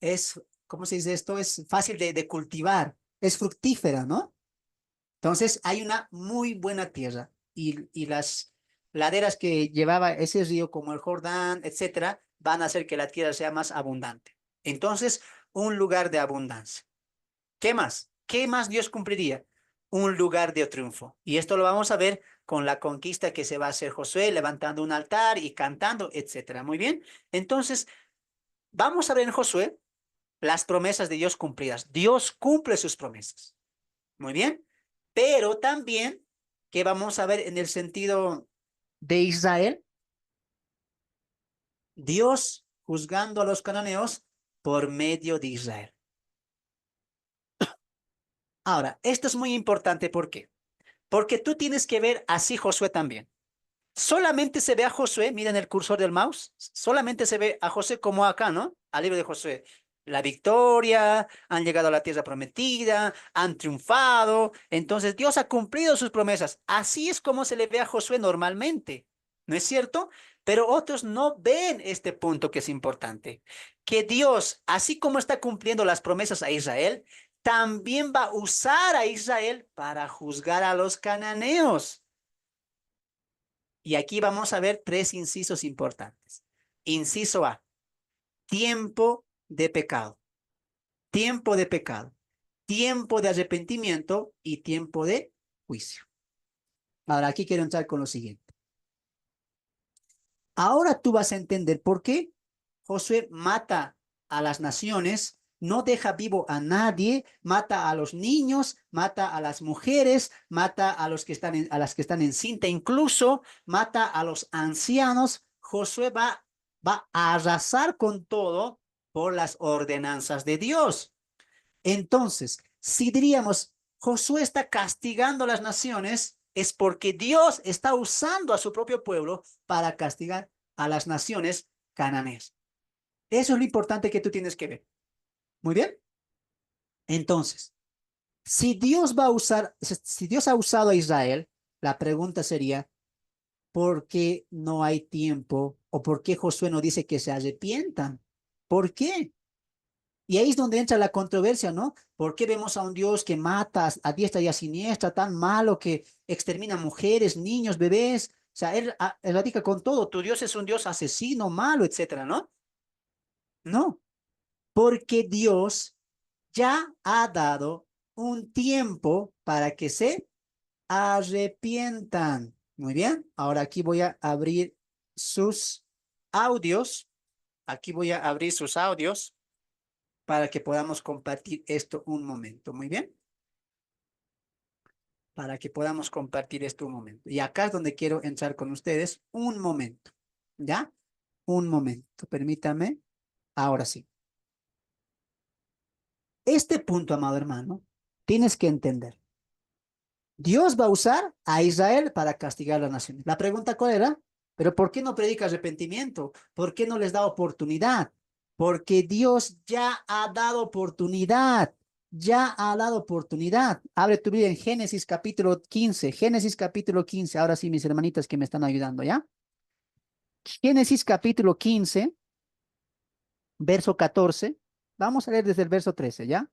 es ¿cómo se dice esto? Es fácil de cultivar, es fructífera, ¿no? Entonces hay una muy buena tierra y las laderas que llevaba ese río como el Jordán, etcétera, van a hacer que la tierra sea más abundante. Entonces, un lugar de abundancia. ¿Qué más? ¿Qué más Dios cumpliría? Un lugar de triunfo. Y esto lo vamos a ver con la conquista que se va a hacer Josué, levantando un altar y cantando, etcétera. Muy bien. Entonces, vamos a ver en Josué las promesas de Dios cumplidas. Dios cumple sus promesas. Muy bien. Pero también, ¿qué vamos a ver en el sentido de Israel? Dios juzgando a los cananeos por medio de Israel. Ahora, esto es muy importante. ¿Por qué? Porque tú tienes que ver así Josué también. Solamente se ve a Josué, miren el cursor del mouse, solamente se ve a Josué como acá, ¿no? Al libro de Josué. La victoria, han llegado a la tierra prometida, han triunfado, entonces Dios ha cumplido sus promesas. Así es como se le ve a Josué normalmente, ¿no es cierto? Pero otros no ven este punto que es importante, que Dios, así como está cumpliendo las promesas a Israel, también va a usar a Israel para juzgar a los cananeos. Y aquí vamos a ver tres incisos importantes. Inciso A, tiempo de pecado, tiempo de pecado, tiempo de arrepentimiento y tiempo de juicio. Ahora aquí quiero entrar con lo siguiente. Ahora tú vas a entender por qué Josué mata a las naciones, no deja vivo a nadie, mata a los niños, mata a las mujeres, mata a los que están a las que están encinta, incluso mata a los ancianos. Josué va a arrasar con todo por las ordenanzas de Dios. Entonces, si diríamos, Josué está castigando a las naciones, es porque Dios está usando a su propio pueblo para castigar a las naciones cananeas. Eso es lo importante que tú tienes que ver. Muy bien. Entonces, si Dios va a usar, si Dios ha usado a Israel, la pregunta sería, ¿por qué no hay tiempo o por qué Josué no dice que se arrepientan ¿Por qué? Y ahí es donde entra la controversia, ¿no? ¿Por qué vemos a un Dios que mata a diestra y a siniestra, tan malo, que extermina mujeres, niños, bebés? O sea, él radica con todo. Tu Dios es un Dios asesino, malo, etcétera, ¿no? No, porque Dios ya ha dado un tiempo para que se arrepientan. Muy bien, ahora aquí voy a abrir sus audios. Aquí voy a abrir sus audios para que podamos compartir esto un momento. Muy bien, para que podamos compartir esto un momento. Y acá es donde quiero entrar con ustedes un momento. ¿Ya? Un momento, permítame. Ahora sí. Este punto, amado hermano, tienes que entender. Dios va a usar a Israel para castigar a las naciones. La pregunta, ¿cuál era? Pero ¿por qué no predica arrepentimiento? ¿Por qué no les da oportunidad? Porque Dios ya ha dado oportunidad. Ya ha dado oportunidad. Abre tu Biblia en Génesis capítulo 15. Génesis capítulo 15. Ahora sí, mis hermanitas que me están ayudando, ¿ya? Génesis capítulo 15, verso 14. Vamos a leer desde el verso 13, ¿ya?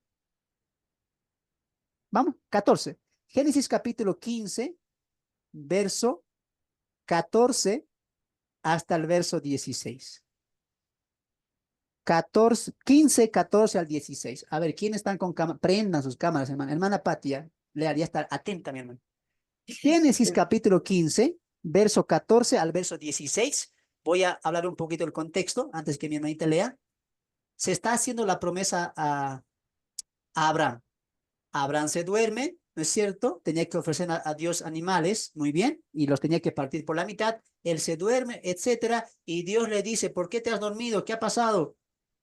Vamos, 14. Génesis capítulo 15, verso 14 hasta el verso 16. 14, 15, 14 al 16. A ver, ¿quiénes están con cámara? Prendan sus cámaras, hermana. Hermana Patia, lea, ya está atenta, mi hermano. Génesis capítulo 15, verso 14 al verso 16. Voy a hablar un poquito del contexto antes que mi hermanita lea. Se está haciendo la promesa a Abraham. Abraham se duerme, ¿no es cierto? Tenía que ofrecer a Dios animales, muy bien, y los tenía que partir por la mitad. Él se duerme, etcétera, y Dios le dice, ¿por qué te has dormido? ¿Qué ha pasado?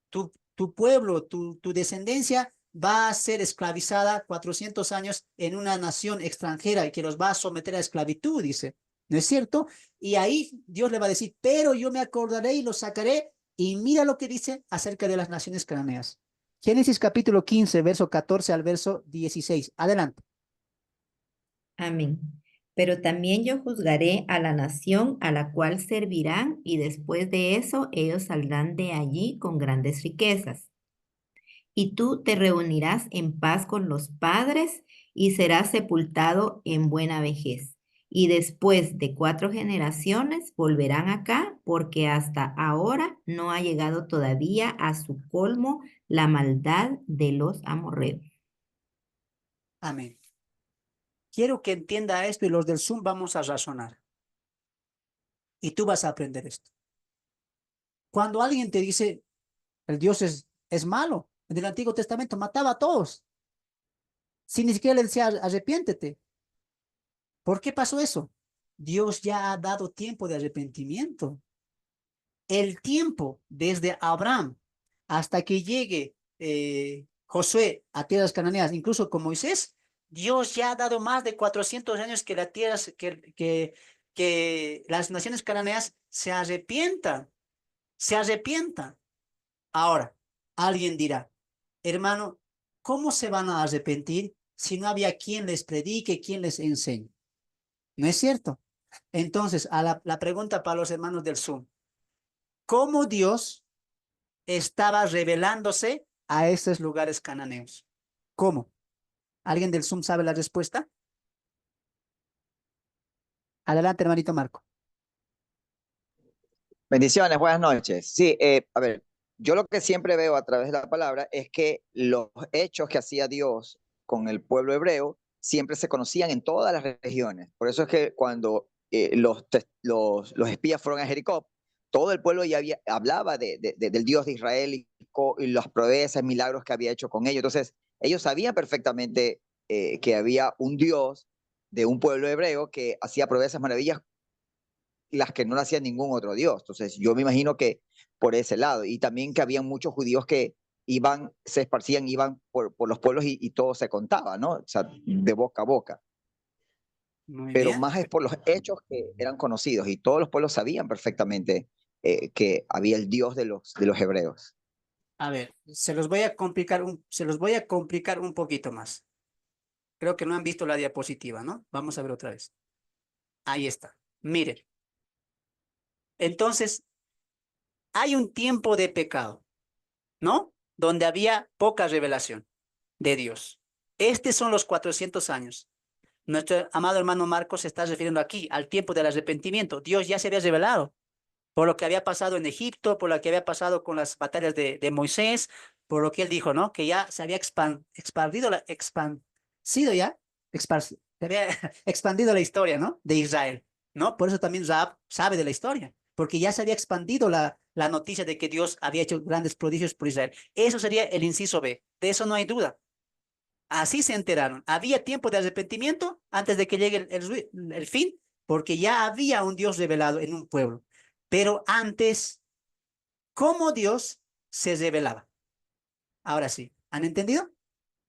Tu pueblo, tu descendencia va a ser esclavizada 400 años en una nación extranjera y que los va a someter a esclavitud, dice, ¿no es cierto? Y ahí Dios le va a decir, pero yo me acordaré y los sacaré, y mira lo que dice acerca de las naciones cananeas. Génesis capítulo 15, verso 14 al verso 16. Adelante. Amén. Pero también yo juzgaré a la nación a la cual servirán y después de eso ellos saldrán de allí con grandes riquezas. Y tú te reunirás en paz con los padres y serás sepultado en buena vejez. Y después de 4 generaciones volverán acá porque hasta ahora no ha llegado todavía a su colmo la maldad de los amorreos. Amén. Quiero que entienda esto y los del Zoom vamos a razonar. Y tú vas a aprender esto. Cuando alguien te dice, el Dios es malo, en el Antiguo Testamento mataba a todos, sin ni siquiera le decía arrepiéntete. ¿Por qué pasó eso? Dios ya ha dado tiempo de arrepentimiento. El tiempo desde Abraham hasta que llegue Josué a tierras cananeas, incluso con Moisés, Dios ya ha dado más de 400 años que, la tierra, que las naciones cananeas se arrepientan, se arrepientan. Ahora, alguien dirá, hermano, ¿cómo se van a arrepentir si no había quien les predique, quien les enseñe? ¿No es cierto? Entonces, a la pregunta para los hermanos del Zoom, ¿cómo Dios estaba revelándose a esos lugares cananeos? ¿Cómo? ¿Alguien del Zoom sabe la respuesta? Adelante, hermanito Marco. Bendiciones, buenas noches. Sí, a ver, yo lo que siempre veo a través de la palabra es que los hechos que hacía Dios con el pueblo hebreo siempre se conocían en todas las regiones. Por eso es que cuando los espías fueron a Jericó, todo el pueblo ya hablaba del Dios de Israel y las proezas, milagros que había hecho con ellos. Entonces, ellos sabían perfectamente que había un Dios de un pueblo hebreo que hacía proezas, maravillas las que no lo hacía ningún otro Dios. Entonces, yo me imagino que por ese lado. Y también que había muchos judíos que iban, se esparcían, iban por los pueblos y todo se contaba, ¿no? O sea, de boca a boca. Muy Pero bien. más es por los hechos que eran conocidos y todos los pueblos sabían perfectamente que había el Dios de los hebreos. A ver, se los voy a complicar un poquito más. Creo que no han visto la diapositiva, ¿no? Vamos a ver otra vez. Ahí está. Miren. Entonces, hay un tiempo de pecado. ¿no? Donde había poca revelación de Dios. Estos son los 400 años. Nuestro amado hermano Marcos se está refiriendo aquí al tiempo del arrepentimiento. Dios ya se había revelado por lo que había pasado en Egipto, por lo que había pasado con las batallas de Moisés, por lo que él dijo, ¿no? Que ya se había expandido, expandido ya, se había expandido la historia, ¿no? De Israel, ¿no? Por eso también Raab sabe de la historia, porque ya se había expandido la noticia de que Dios había hecho grandes prodigios por Israel. Eso sería el inciso B, de eso no hay duda. Así se enteraron. Había tiempo de arrepentimiento antes de que llegue el fin, porque ya había un Dios revelado en un pueblo. Pero antes, ¿cómo Dios se revelaba? Ahora sí, ¿han entendido?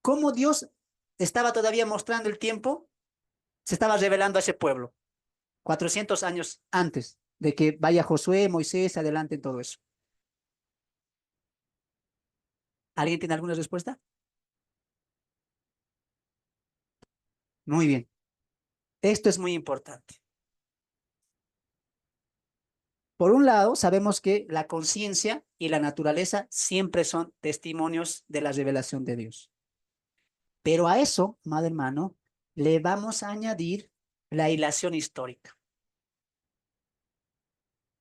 ¿Cómo Dios estaba todavía mostrando el tiempo? Se estaba revelando a ese pueblo, 400 años antes de que vaya Josué, Moisés, adelante en todo eso. ¿Alguien tiene alguna respuesta? Muy bien. Esto es muy importante. Por un lado, sabemos que la conciencia y la naturaleza siempre son testimonios de la revelación de Dios. Pero a eso, amado hermano, le vamos a añadir la hilación histórica.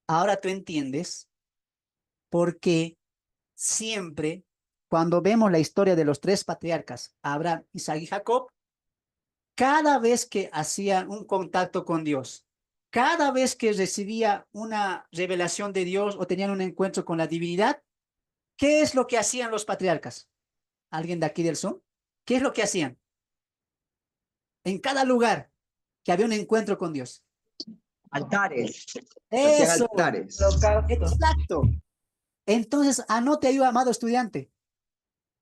Ahora tú entiendes por qué siempre, cuando vemos la historia de los tres patriarcas, Abraham, Isaac y Jacob, cada vez que hacían un contacto con Dios, cada vez que recibía una revelación de Dios o tenían un encuentro con la divinidad, ¿qué es lo que hacían los patriarcas? ¿Alguien de aquí del Zoom? ¿Qué es lo que hacían? En cada lugar que había un encuentro con Dios. Altares. Hacían Eso, altares. Holocausto. exacto. Entonces, anote ahí, amado estudiante.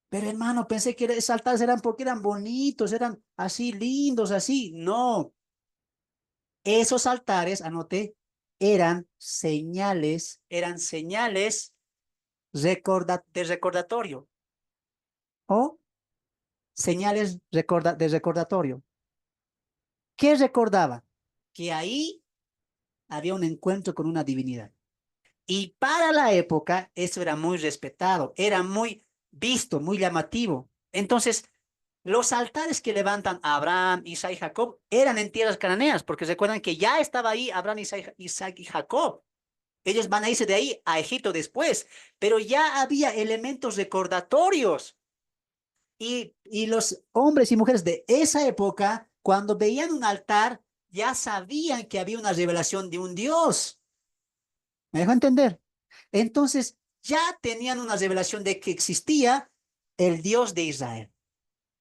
Pero hermano, pensé que esos altares eran porque eran bonitos, eran así lindos, así. No, esos altares, anote, eran señales de recordatorio o señales de recordatorio. ¿Qué recordaba? Que ahí había un encuentro con una divinidad. Y para la época eso era muy respetado, era muy visto, muy llamativo. Entonces, los altares que levantan Abraham, Isaac y Jacob eran en tierras cananeas, porque recuerdan que ya estaba ahí Abraham, Isaac y Jacob. Ellos van a irse de ahí a Egipto después, pero ya había elementos recordatorios. Y los hombres y mujeres de esa época, cuando veían un altar, ya sabían que había una revelación de un Dios. ¿Me dejo entender? Entonces, ya tenían una revelación de que existía el Dios de Israel,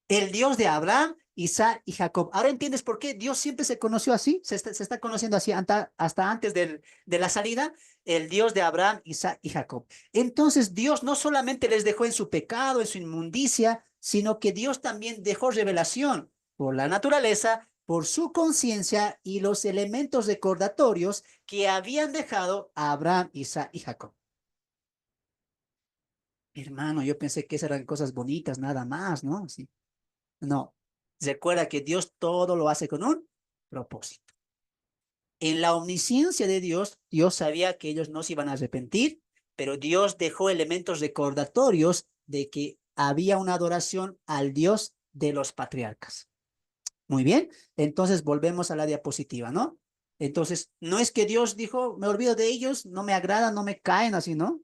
el Dios de Abraham, Isaac y Jacob. Ahora entiendes por qué Dios siempre se conoció así, se está conociendo así hasta antes de la salida, el Dios de Abraham, Isaac y Jacob. Entonces, Dios no solamente les dejó en su pecado, en su inmundicia, sino que Dios también dejó revelación por la naturaleza, por su conciencia y los elementos recordatorios que habían dejado a Abraham, Isaac y Jacob. Hermano, yo pensé que esas eran cosas bonitas, nada más, ¿no? Sí. No. Recuerda que Dios todo lo hace con un propósito. En la omnisciencia de Dios, Dios sabía que ellos no se iban a arrepentir, pero Dios dejó elementos recordatorios de que había una adoración al Dios de los patriarcas. Muy bien, entonces volvemos a la diapositiva, ¿no? Entonces, no es que Dios dijo, me olvido de ellos, no me agradan, no me caen así, ¿no?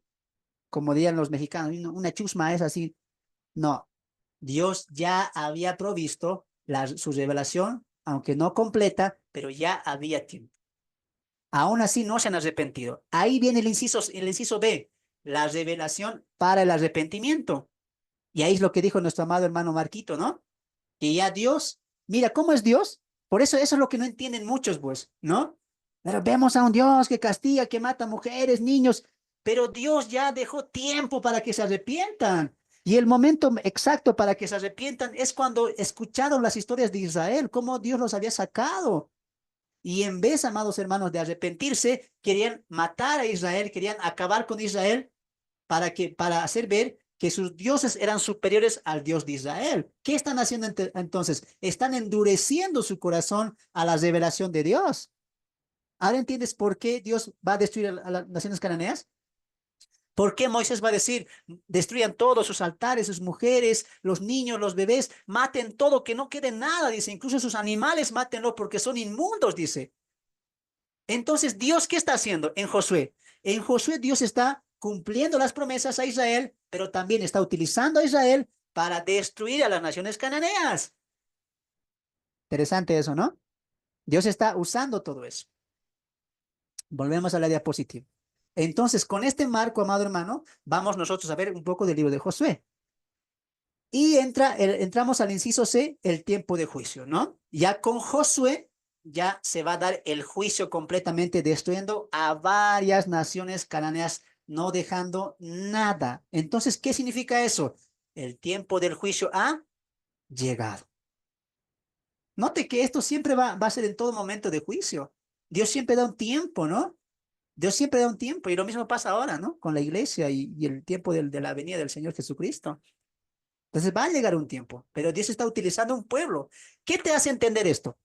Como dirían los mexicanos, una chusma es así. No, Dios ya había provisto su revelación, aunque no completa, pero ya había tiempo. Aún así no se han arrepentido. Ahí viene el inciso B, la revelación para el arrepentimiento. Y ahí es lo que dijo nuestro amado hermano Marquito, ¿no? Que ya Dios, mira, ¿cómo es Dios? Por eso es lo que no entienden muchos, pues, ¿no? Pero vemos a un Dios que castiga, que mata mujeres, niños, pero Dios ya dejó tiempo para que se arrepientan. Y el momento exacto para que se arrepientan es cuando escucharon las historias de Israel, cómo Dios los había sacado. Y en vez, amados hermanos, de arrepentirse, querían matar a Israel, querían acabar con Israel para hacer ver que sus dioses eran superiores al Dios de Israel. ¿Qué están haciendo entonces? Están endureciendo su corazón a la revelación de Dios. ¿Ahora entiendes por qué Dios va a destruir a las naciones cananeas? ¿Por qué Moisés va a decir, destruyan todos sus altares, sus mujeres, los niños, los bebés, maten todo, que no quede nada, dice, incluso sus animales, mátenlo porque son inmundos, dice. Entonces, ¿Dios qué está haciendo en Josué? En Josué Dios está cumpliendo las promesas a Israel, pero también está utilizando a Israel para destruir a las naciones cananeas. Interesante eso, ¿no? Dios está usando todo eso. Volvemos a la diapositiva. Entonces, con este marco, amado hermano, vamos nosotros a ver un poco del libro de Josué. Y entramos al inciso C, el tiempo de juicio, ¿no? Ya con Josué, ya se va a dar el juicio completamente, destruyendo a varias naciones cananeas, no dejando nada. Entonces, ¿qué significa eso? El tiempo del juicio ha llegado. Note que esto siempre va a ser en todo momento de juicio. Dios siempre da un tiempo, ¿no? Dios siempre da un tiempo y lo mismo pasa ahora, ¿no? Con la iglesia y el tiempo de la venida del Señor Jesucristo. Entonces va a llegar un tiempo, pero Dios está utilizando un pueblo. ¿Qué te hace entender esto?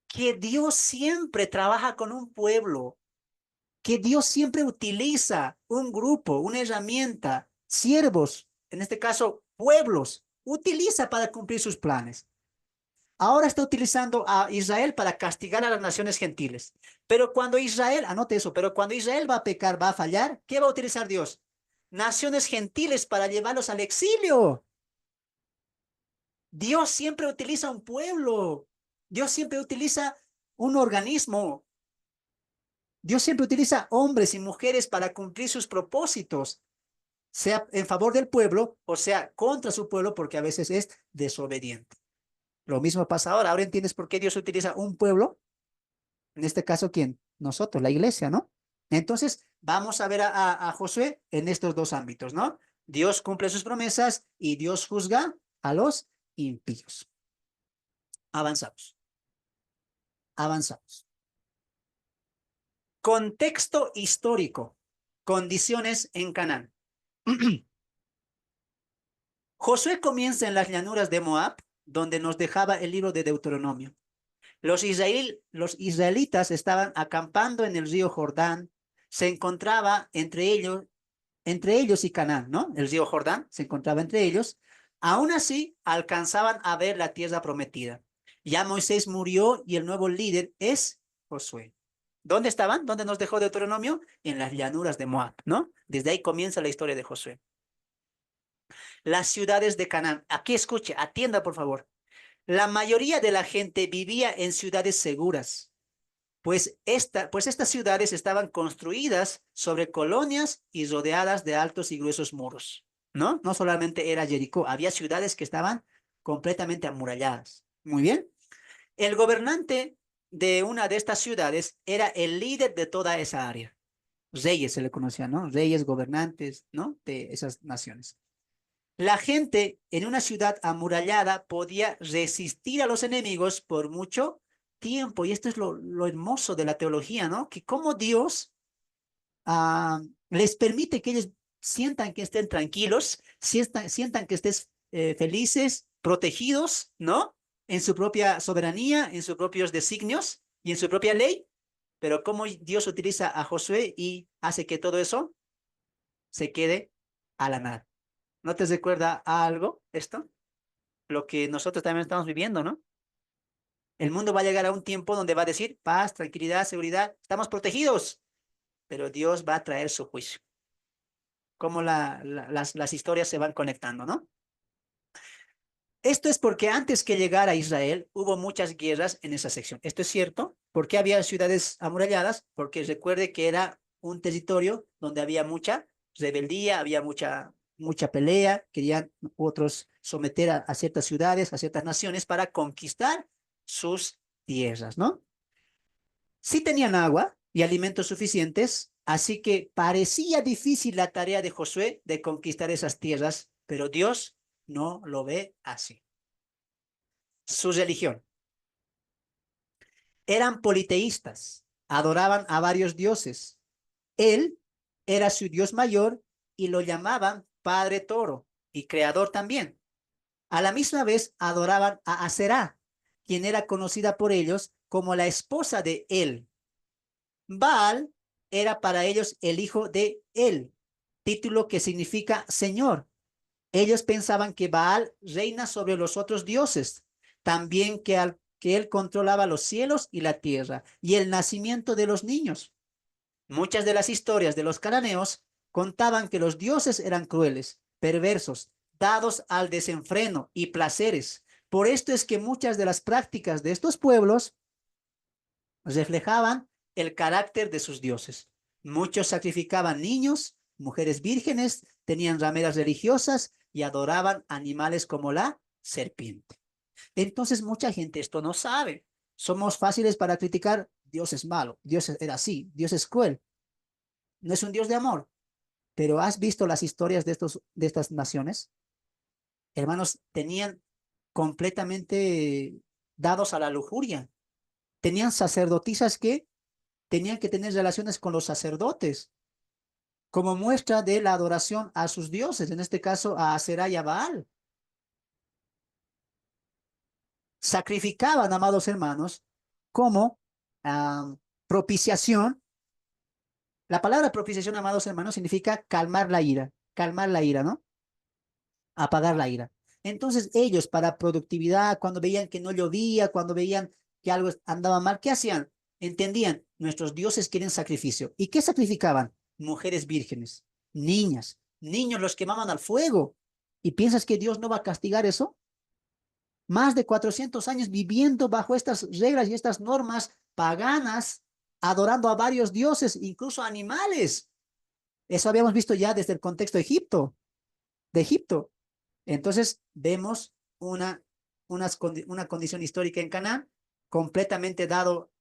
Que Dios siempre trabaja con un pueblo, que Dios siempre utiliza un grupo, una herramienta, siervos, en este caso pueblos, utiliza para cumplir sus planes. Ahora está utilizando a Israel para castigar a las naciones gentiles. Pero cuando Israel, anote eso, pero cuando Israel va a pecar, va a fallar, ¿qué va a utilizar Dios? Naciones gentiles para llevarlos al exilio. Dios siempre utiliza un pueblo. Dios siempre utiliza un organismo. Dios siempre utiliza hombres y mujeres para cumplir sus propósitos, sea en favor del pueblo o sea contra su pueblo, porque a veces es desobediente. Lo mismo pasa ahora. Ahora entiendes por qué Dios utiliza un pueblo. En este caso, ¿quién? Nosotros, la iglesia, ¿no? Entonces, vamos a ver a Josué en estos dos ámbitos, ¿no? Dios cumple sus promesas y Dios juzga a los impíos. Avanzamos. Avanzamos. Contexto histórico. Condiciones en Canaán. Josué comienza en las llanuras de Moab, donde nos dejaba el libro de Deuteronomio. Los israelitas estaban acampando en el río Jordán. Se encontraba entre ellos y Canaán, ¿no? El río Jordán se encontraba entre ellos. Aún así, alcanzaban a ver la tierra prometida. Ya Moisés murió y el nuevo líder es Josué. ¿Dónde estaban? ¿Dónde nos dejó Deuteronomio? En las llanuras de Moab, ¿no? Desde ahí comienza la historia de Josué. Las ciudades de Canaán. Aquí escuche, atienda por favor. La mayoría de la gente vivía en ciudades seguras, pues estas ciudades estaban construidas sobre colonias y rodeadas de altos y gruesos muros, ¿no? No solamente era Jericó, había ciudades que estaban completamente amuralladas. Muy bien. El gobernante de una de estas ciudades era el líder de toda esa área. Reyes se le conocía, ¿no? Reyes, gobernantes, ¿no? De esas naciones. La gente en una ciudad amurallada podía resistir a los enemigos por mucho tiempo. Y esto es lo hermoso de la teología, ¿no? Que como Dios les permite que ellos sientan que estén tranquilos, sientan que estés felices, protegidos, ¿no? En su propia soberanía, en sus propios designios y en su propia ley. Pero cómo Dios utiliza a Josué y hace que todo eso se quede a la nada. ¿No te recuerda a algo esto? Lo que nosotros también estamos viviendo, ¿no? El mundo va a llegar a un tiempo donde va a decir paz, tranquilidad, seguridad, estamos protegidos, pero Dios va a traer su juicio. Cómo las historias se van conectando, ¿no? Esto es porque antes que llegara a Israel hubo muchas guerras en esa sección. Esto es cierto. ¿Por qué había ciudades amuralladas? Porque recuerde que era un territorio donde había mucha rebeldía, había mucha pelea, querían otros someter a ciertas ciudades, a ciertas naciones para conquistar sus tierras, ¿no? Sí tenían agua y alimentos suficientes, así que parecía difícil la tarea de Josué de conquistar esas tierras, pero Dios no lo ve así. Su religión. Eran politeístas, adoraban a varios dioses. Él era su dios mayor y lo llamaban Padre Toro y Creador también. A la misma vez adoraban a Aserá, quien era conocida por ellos como la esposa de él. Baal era para ellos el hijo de él. título que significa Señor. Ellos pensaban que Baal reina sobre los otros dioses, también que él controlaba los cielos y la tierra y el nacimiento de los niños. Muchas de las historias de los cananeos contaban que los dioses eran crueles, perversos, dados al desenfreno y placeres. Por esto es que muchas de las prácticas de estos pueblos reflejaban el carácter de sus dioses. Muchos sacrificaban niños, mujeres vírgenes, tenían rameras religiosas y adoraban animales como la serpiente. Entonces mucha gente esto no sabe. Somos fáciles para criticar. Dios es malo, Dios era así, Dios es cruel. No es un Dios de amor. Pero ¿has visto las historias de estas naciones? Hermanos, tenían completamente dados a la lujuria. Tenían sacerdotisas que tenían que tener relaciones con los sacerdotes como muestra de la adoración a sus dioses, en este caso a Aserá y a Baal. Sacrificaban, amados hermanos, como propiciación. La palabra propiciación, amados hermanos, significa calmar la ira, ¿no? Apagar la ira. Entonces ellos para productividad, cuando veían que no llovía, cuando veían que algo andaba mal, ¿qué hacían? Entendían, nuestros dioses quieren sacrificio. ¿Y qué sacrificaban? Mujeres vírgenes, niñas, niños los quemaban al fuego. ¿Y piensas que Dios no va a castigar eso? Más de 400 años viviendo bajo estas reglas y estas normas paganas, adorando a varios dioses, incluso animales. Eso habíamos visto ya desde el contexto de Egipto. Entonces vemos una condición histórica en Canaán completamente dado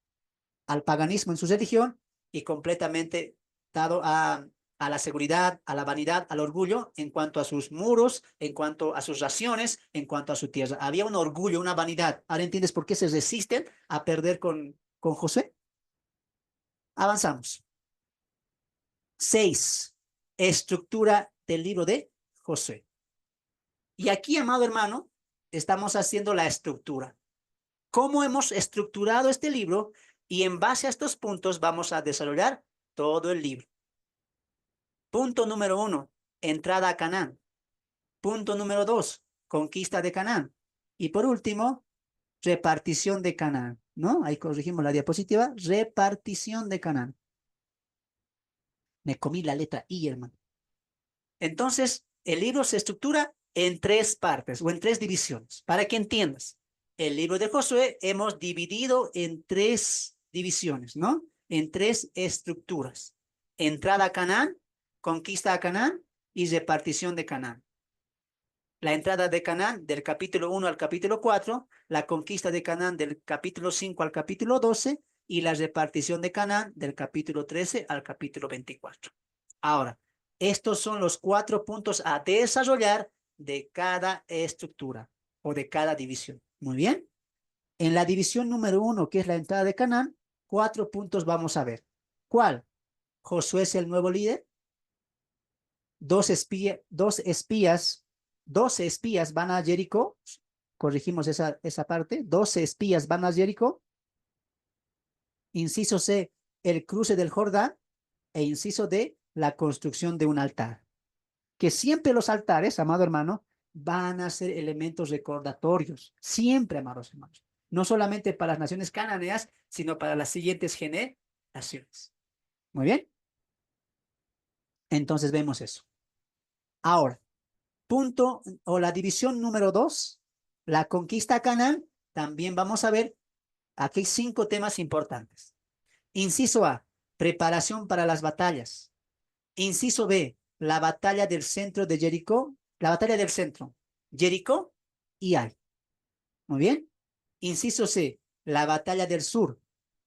al paganismo en su religión y completamente dado a la seguridad, a la vanidad, al orgullo en cuanto a sus muros, en cuanto a sus raciones, en cuanto a su tierra. Había un orgullo, una vanidad. Ahora entiendes por qué se resisten a perder con Josué. Avanzamos. 6. Estructura del libro de Josué. Y aquí, amado hermano, estamos haciendo la estructura. ¿Cómo hemos estructurado este libro? Y en base a estos puntos vamos a desarrollar todo el libro. Punto número 1, entrada a Canaán. Punto número 2, conquista de Canaán. Y por último, repartición de Canaán, ¿no? Ahí corregimos la diapositiva, repartición de Canaán. Me comí la letra I, hermano. Entonces, el libro se estructura en 3 partes o en 3 divisiones, para que entiendas. El libro de Josué hemos dividido en 3 divisiones, ¿no? En 3 estructuras. Entrada a Canaán, conquista a Canaán y repartición de Canaán. La entrada de Canaán del capítulo 1 al capítulo 4, la conquista de Canaán del capítulo 5 al capítulo 12 y la repartición de Canaán del capítulo 13 al capítulo 24. Ahora, estos son los 4 puntos a desarrollar de cada estructura o de cada división. Muy bien. En la división número 1, que es la entrada de Canaán, 4 puntos vamos a ver. ¿Cuál? Josué es el nuevo líder. 12 espías van a Jericó. Corregimos esa parte. 12 espías van a Jericó. Inciso C, el cruce del Jordán. E inciso D, la construcción de un altar. Que siempre los altares, amado hermano, van a ser elementos recordatorios. Siempre, amados hermanos. No solamente para las naciones cananeas, sino para las siguientes generaciones. Muy bien. Entonces vemos eso. Ahora, punto o la división número 2, la conquista a Canaán, también vamos a ver aquí 5 temas importantes. Inciso A, preparación para las batallas. Inciso B, la batalla del centro de Jericó, la batalla del centro, Jericó y Ai. Muy bien. Inciso C, la batalla del sur,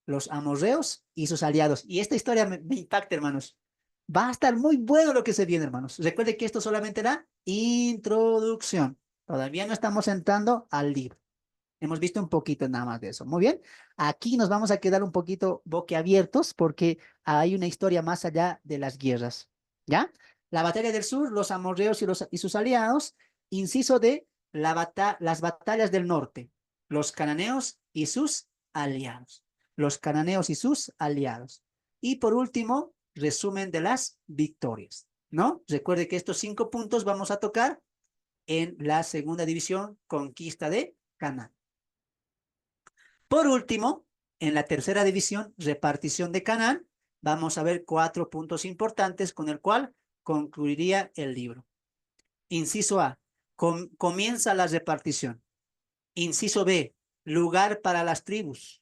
los amorreos y sus aliados. Y esta historia me impacta, hermanos. Va a estar muy bueno lo que se viene, hermanos. Recuerde que esto solamente era introducción. Todavía no estamos entrando al libro. Hemos visto un poquito nada más de eso. Muy bien. Aquí nos vamos a quedar un poquito boquiabiertos porque hay una historia más allá de las guerras. ¿Ya? La batalla del sur, los amorreos y sus aliados. Inciso D, las batallas del norte, los cananeos y sus aliados. Los cananeos y sus aliados. Y por último, resumen de las victorias. ¿no? Recuerde que estos 5 puntos vamos a tocar en la segunda división, conquista de Canaán. Por último, en la tercera división, repartición de Canaán, vamos a ver 4 puntos importantes con el cual concluiría el libro. Inciso A, comienza la repartición. Inciso B, lugar para las tribus.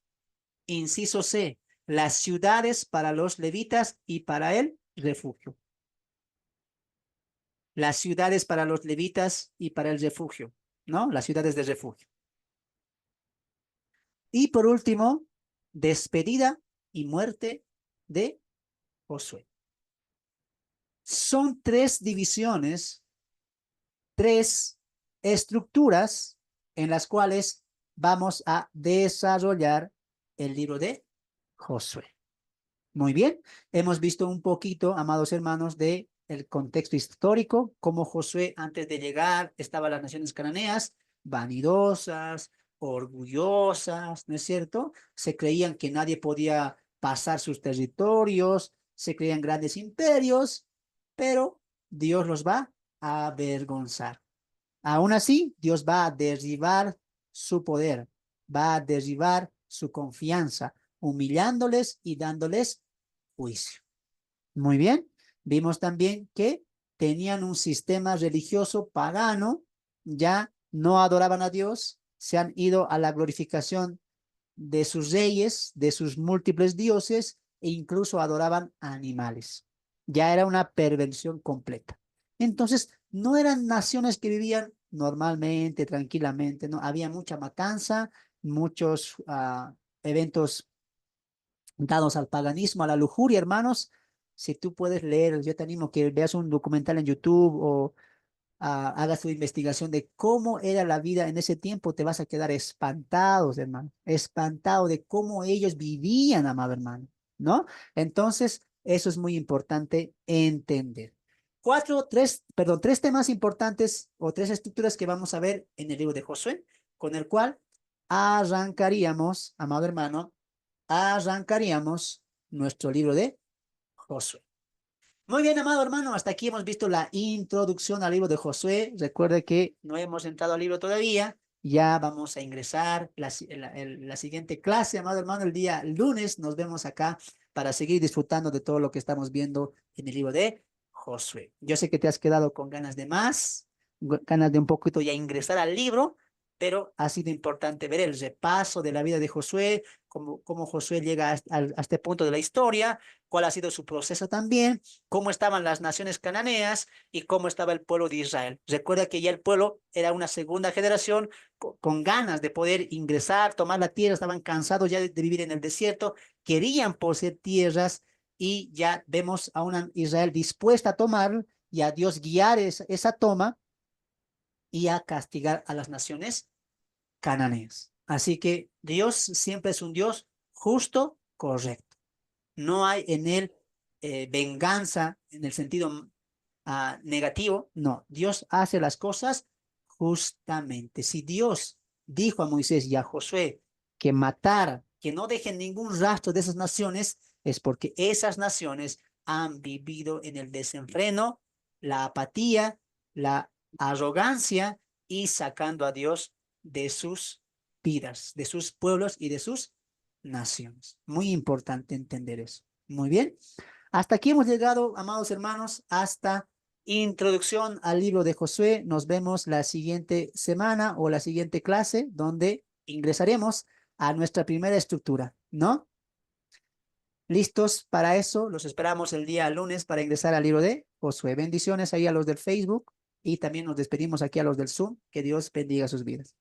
Inciso C, las ciudades para los levitas y para el refugio. Las ciudades para los levitas y para el refugio, ¿no? Las ciudades de refugio. Y por último, despedida y muerte de Josué. Son 3 divisiones, 3 estructuras en las cuales vamos a desarrollar el libro de Josué. Muy bien, hemos visto un poquito, amados hermanos, de el contexto histórico, cómo Josué antes de llegar estaban las naciones cananeas, vanidosas, orgullosas, ¿no es cierto? Se creían que nadie podía pasar sus territorios, se creían grandes imperios, pero Dios los va a avergonzar. Aún así, Dios va a derribar su poder, va a derribar su confianza, humillándoles y dándoles juicio. Muy bien, vimos también que tenían un sistema religioso pagano, ya no adoraban a Dios, se han ido a la glorificación de sus reyes, de sus múltiples dioses, e incluso adoraban a animales. Ya era una perversión completa. Entonces, no eran naciones que vivían normalmente, tranquilamente, ¿no? Había mucha matanza, muchos eventos dados al paganismo, a la lujuria, hermanos. Si tú puedes leer, yo te animo que veas un documental en YouTube o hagas tu investigación de cómo era la vida en ese tiempo, te vas a quedar espantados, hermano, espantado de cómo ellos vivían, amado hermano, ¿no? Entonces, eso es muy importante entender. Tres temas importantes o 3 estructuras que vamos a ver en el libro de Josué, con el cual arrancaríamos, amado hermano, arrancaríamos nuestro libro de Josué. Muy bien, amado hermano, hasta aquí hemos visto la introducción al libro de Josué. Recuerde que no hemos entrado al libro todavía. Ya vamos a ingresar la siguiente clase, amado hermano, el día lunes. Nos vemos acá para seguir disfrutando de todo lo que estamos viendo en el libro de Josué. Yo sé que te has quedado con ganas de más, ganas de un poquito ya ingresar al libro, pero ha sido importante ver el repaso de la vida de Josué, cómo Josué llega a este punto de la historia, cuál ha sido su proceso también, cómo estaban las naciones cananeas y cómo estaba el pueblo de Israel. Recuerda que ya el pueblo era una segunda generación con ganas de poder ingresar, tomar la tierra, estaban cansados ya de vivir en el desierto, querían poseer tierras y ya vemos a una Israel dispuesta a tomar y a Dios guiar esa toma y a castigar a las naciones cananeas. Así que Dios siempre es un Dios justo, correcto. No hay en él venganza en el sentido negativo. No, Dios hace las cosas justamente. Si Dios dijo a Moisés y a Josué que matar, que no dejen ningún rastro de esas naciones, es porque esas naciones han vivido en el desenfreno, la apatía, la arrogancia y sacando a Dios de sus vidas, de sus pueblos y de sus naciones. Muy importante entender eso. Muy bien. Hasta aquí hemos llegado, amados hermanos, hasta introducción al libro de Josué. Nos vemos la siguiente semana o la siguiente clase donde ingresaremos a nuestra primera estructura, ¿no? ¿Listos para eso? Los esperamos el día lunes para ingresar al libro de Josué. Bendiciones ahí a los del Facebook y también nos despedimos aquí a los del Zoom. Que Dios bendiga sus vidas.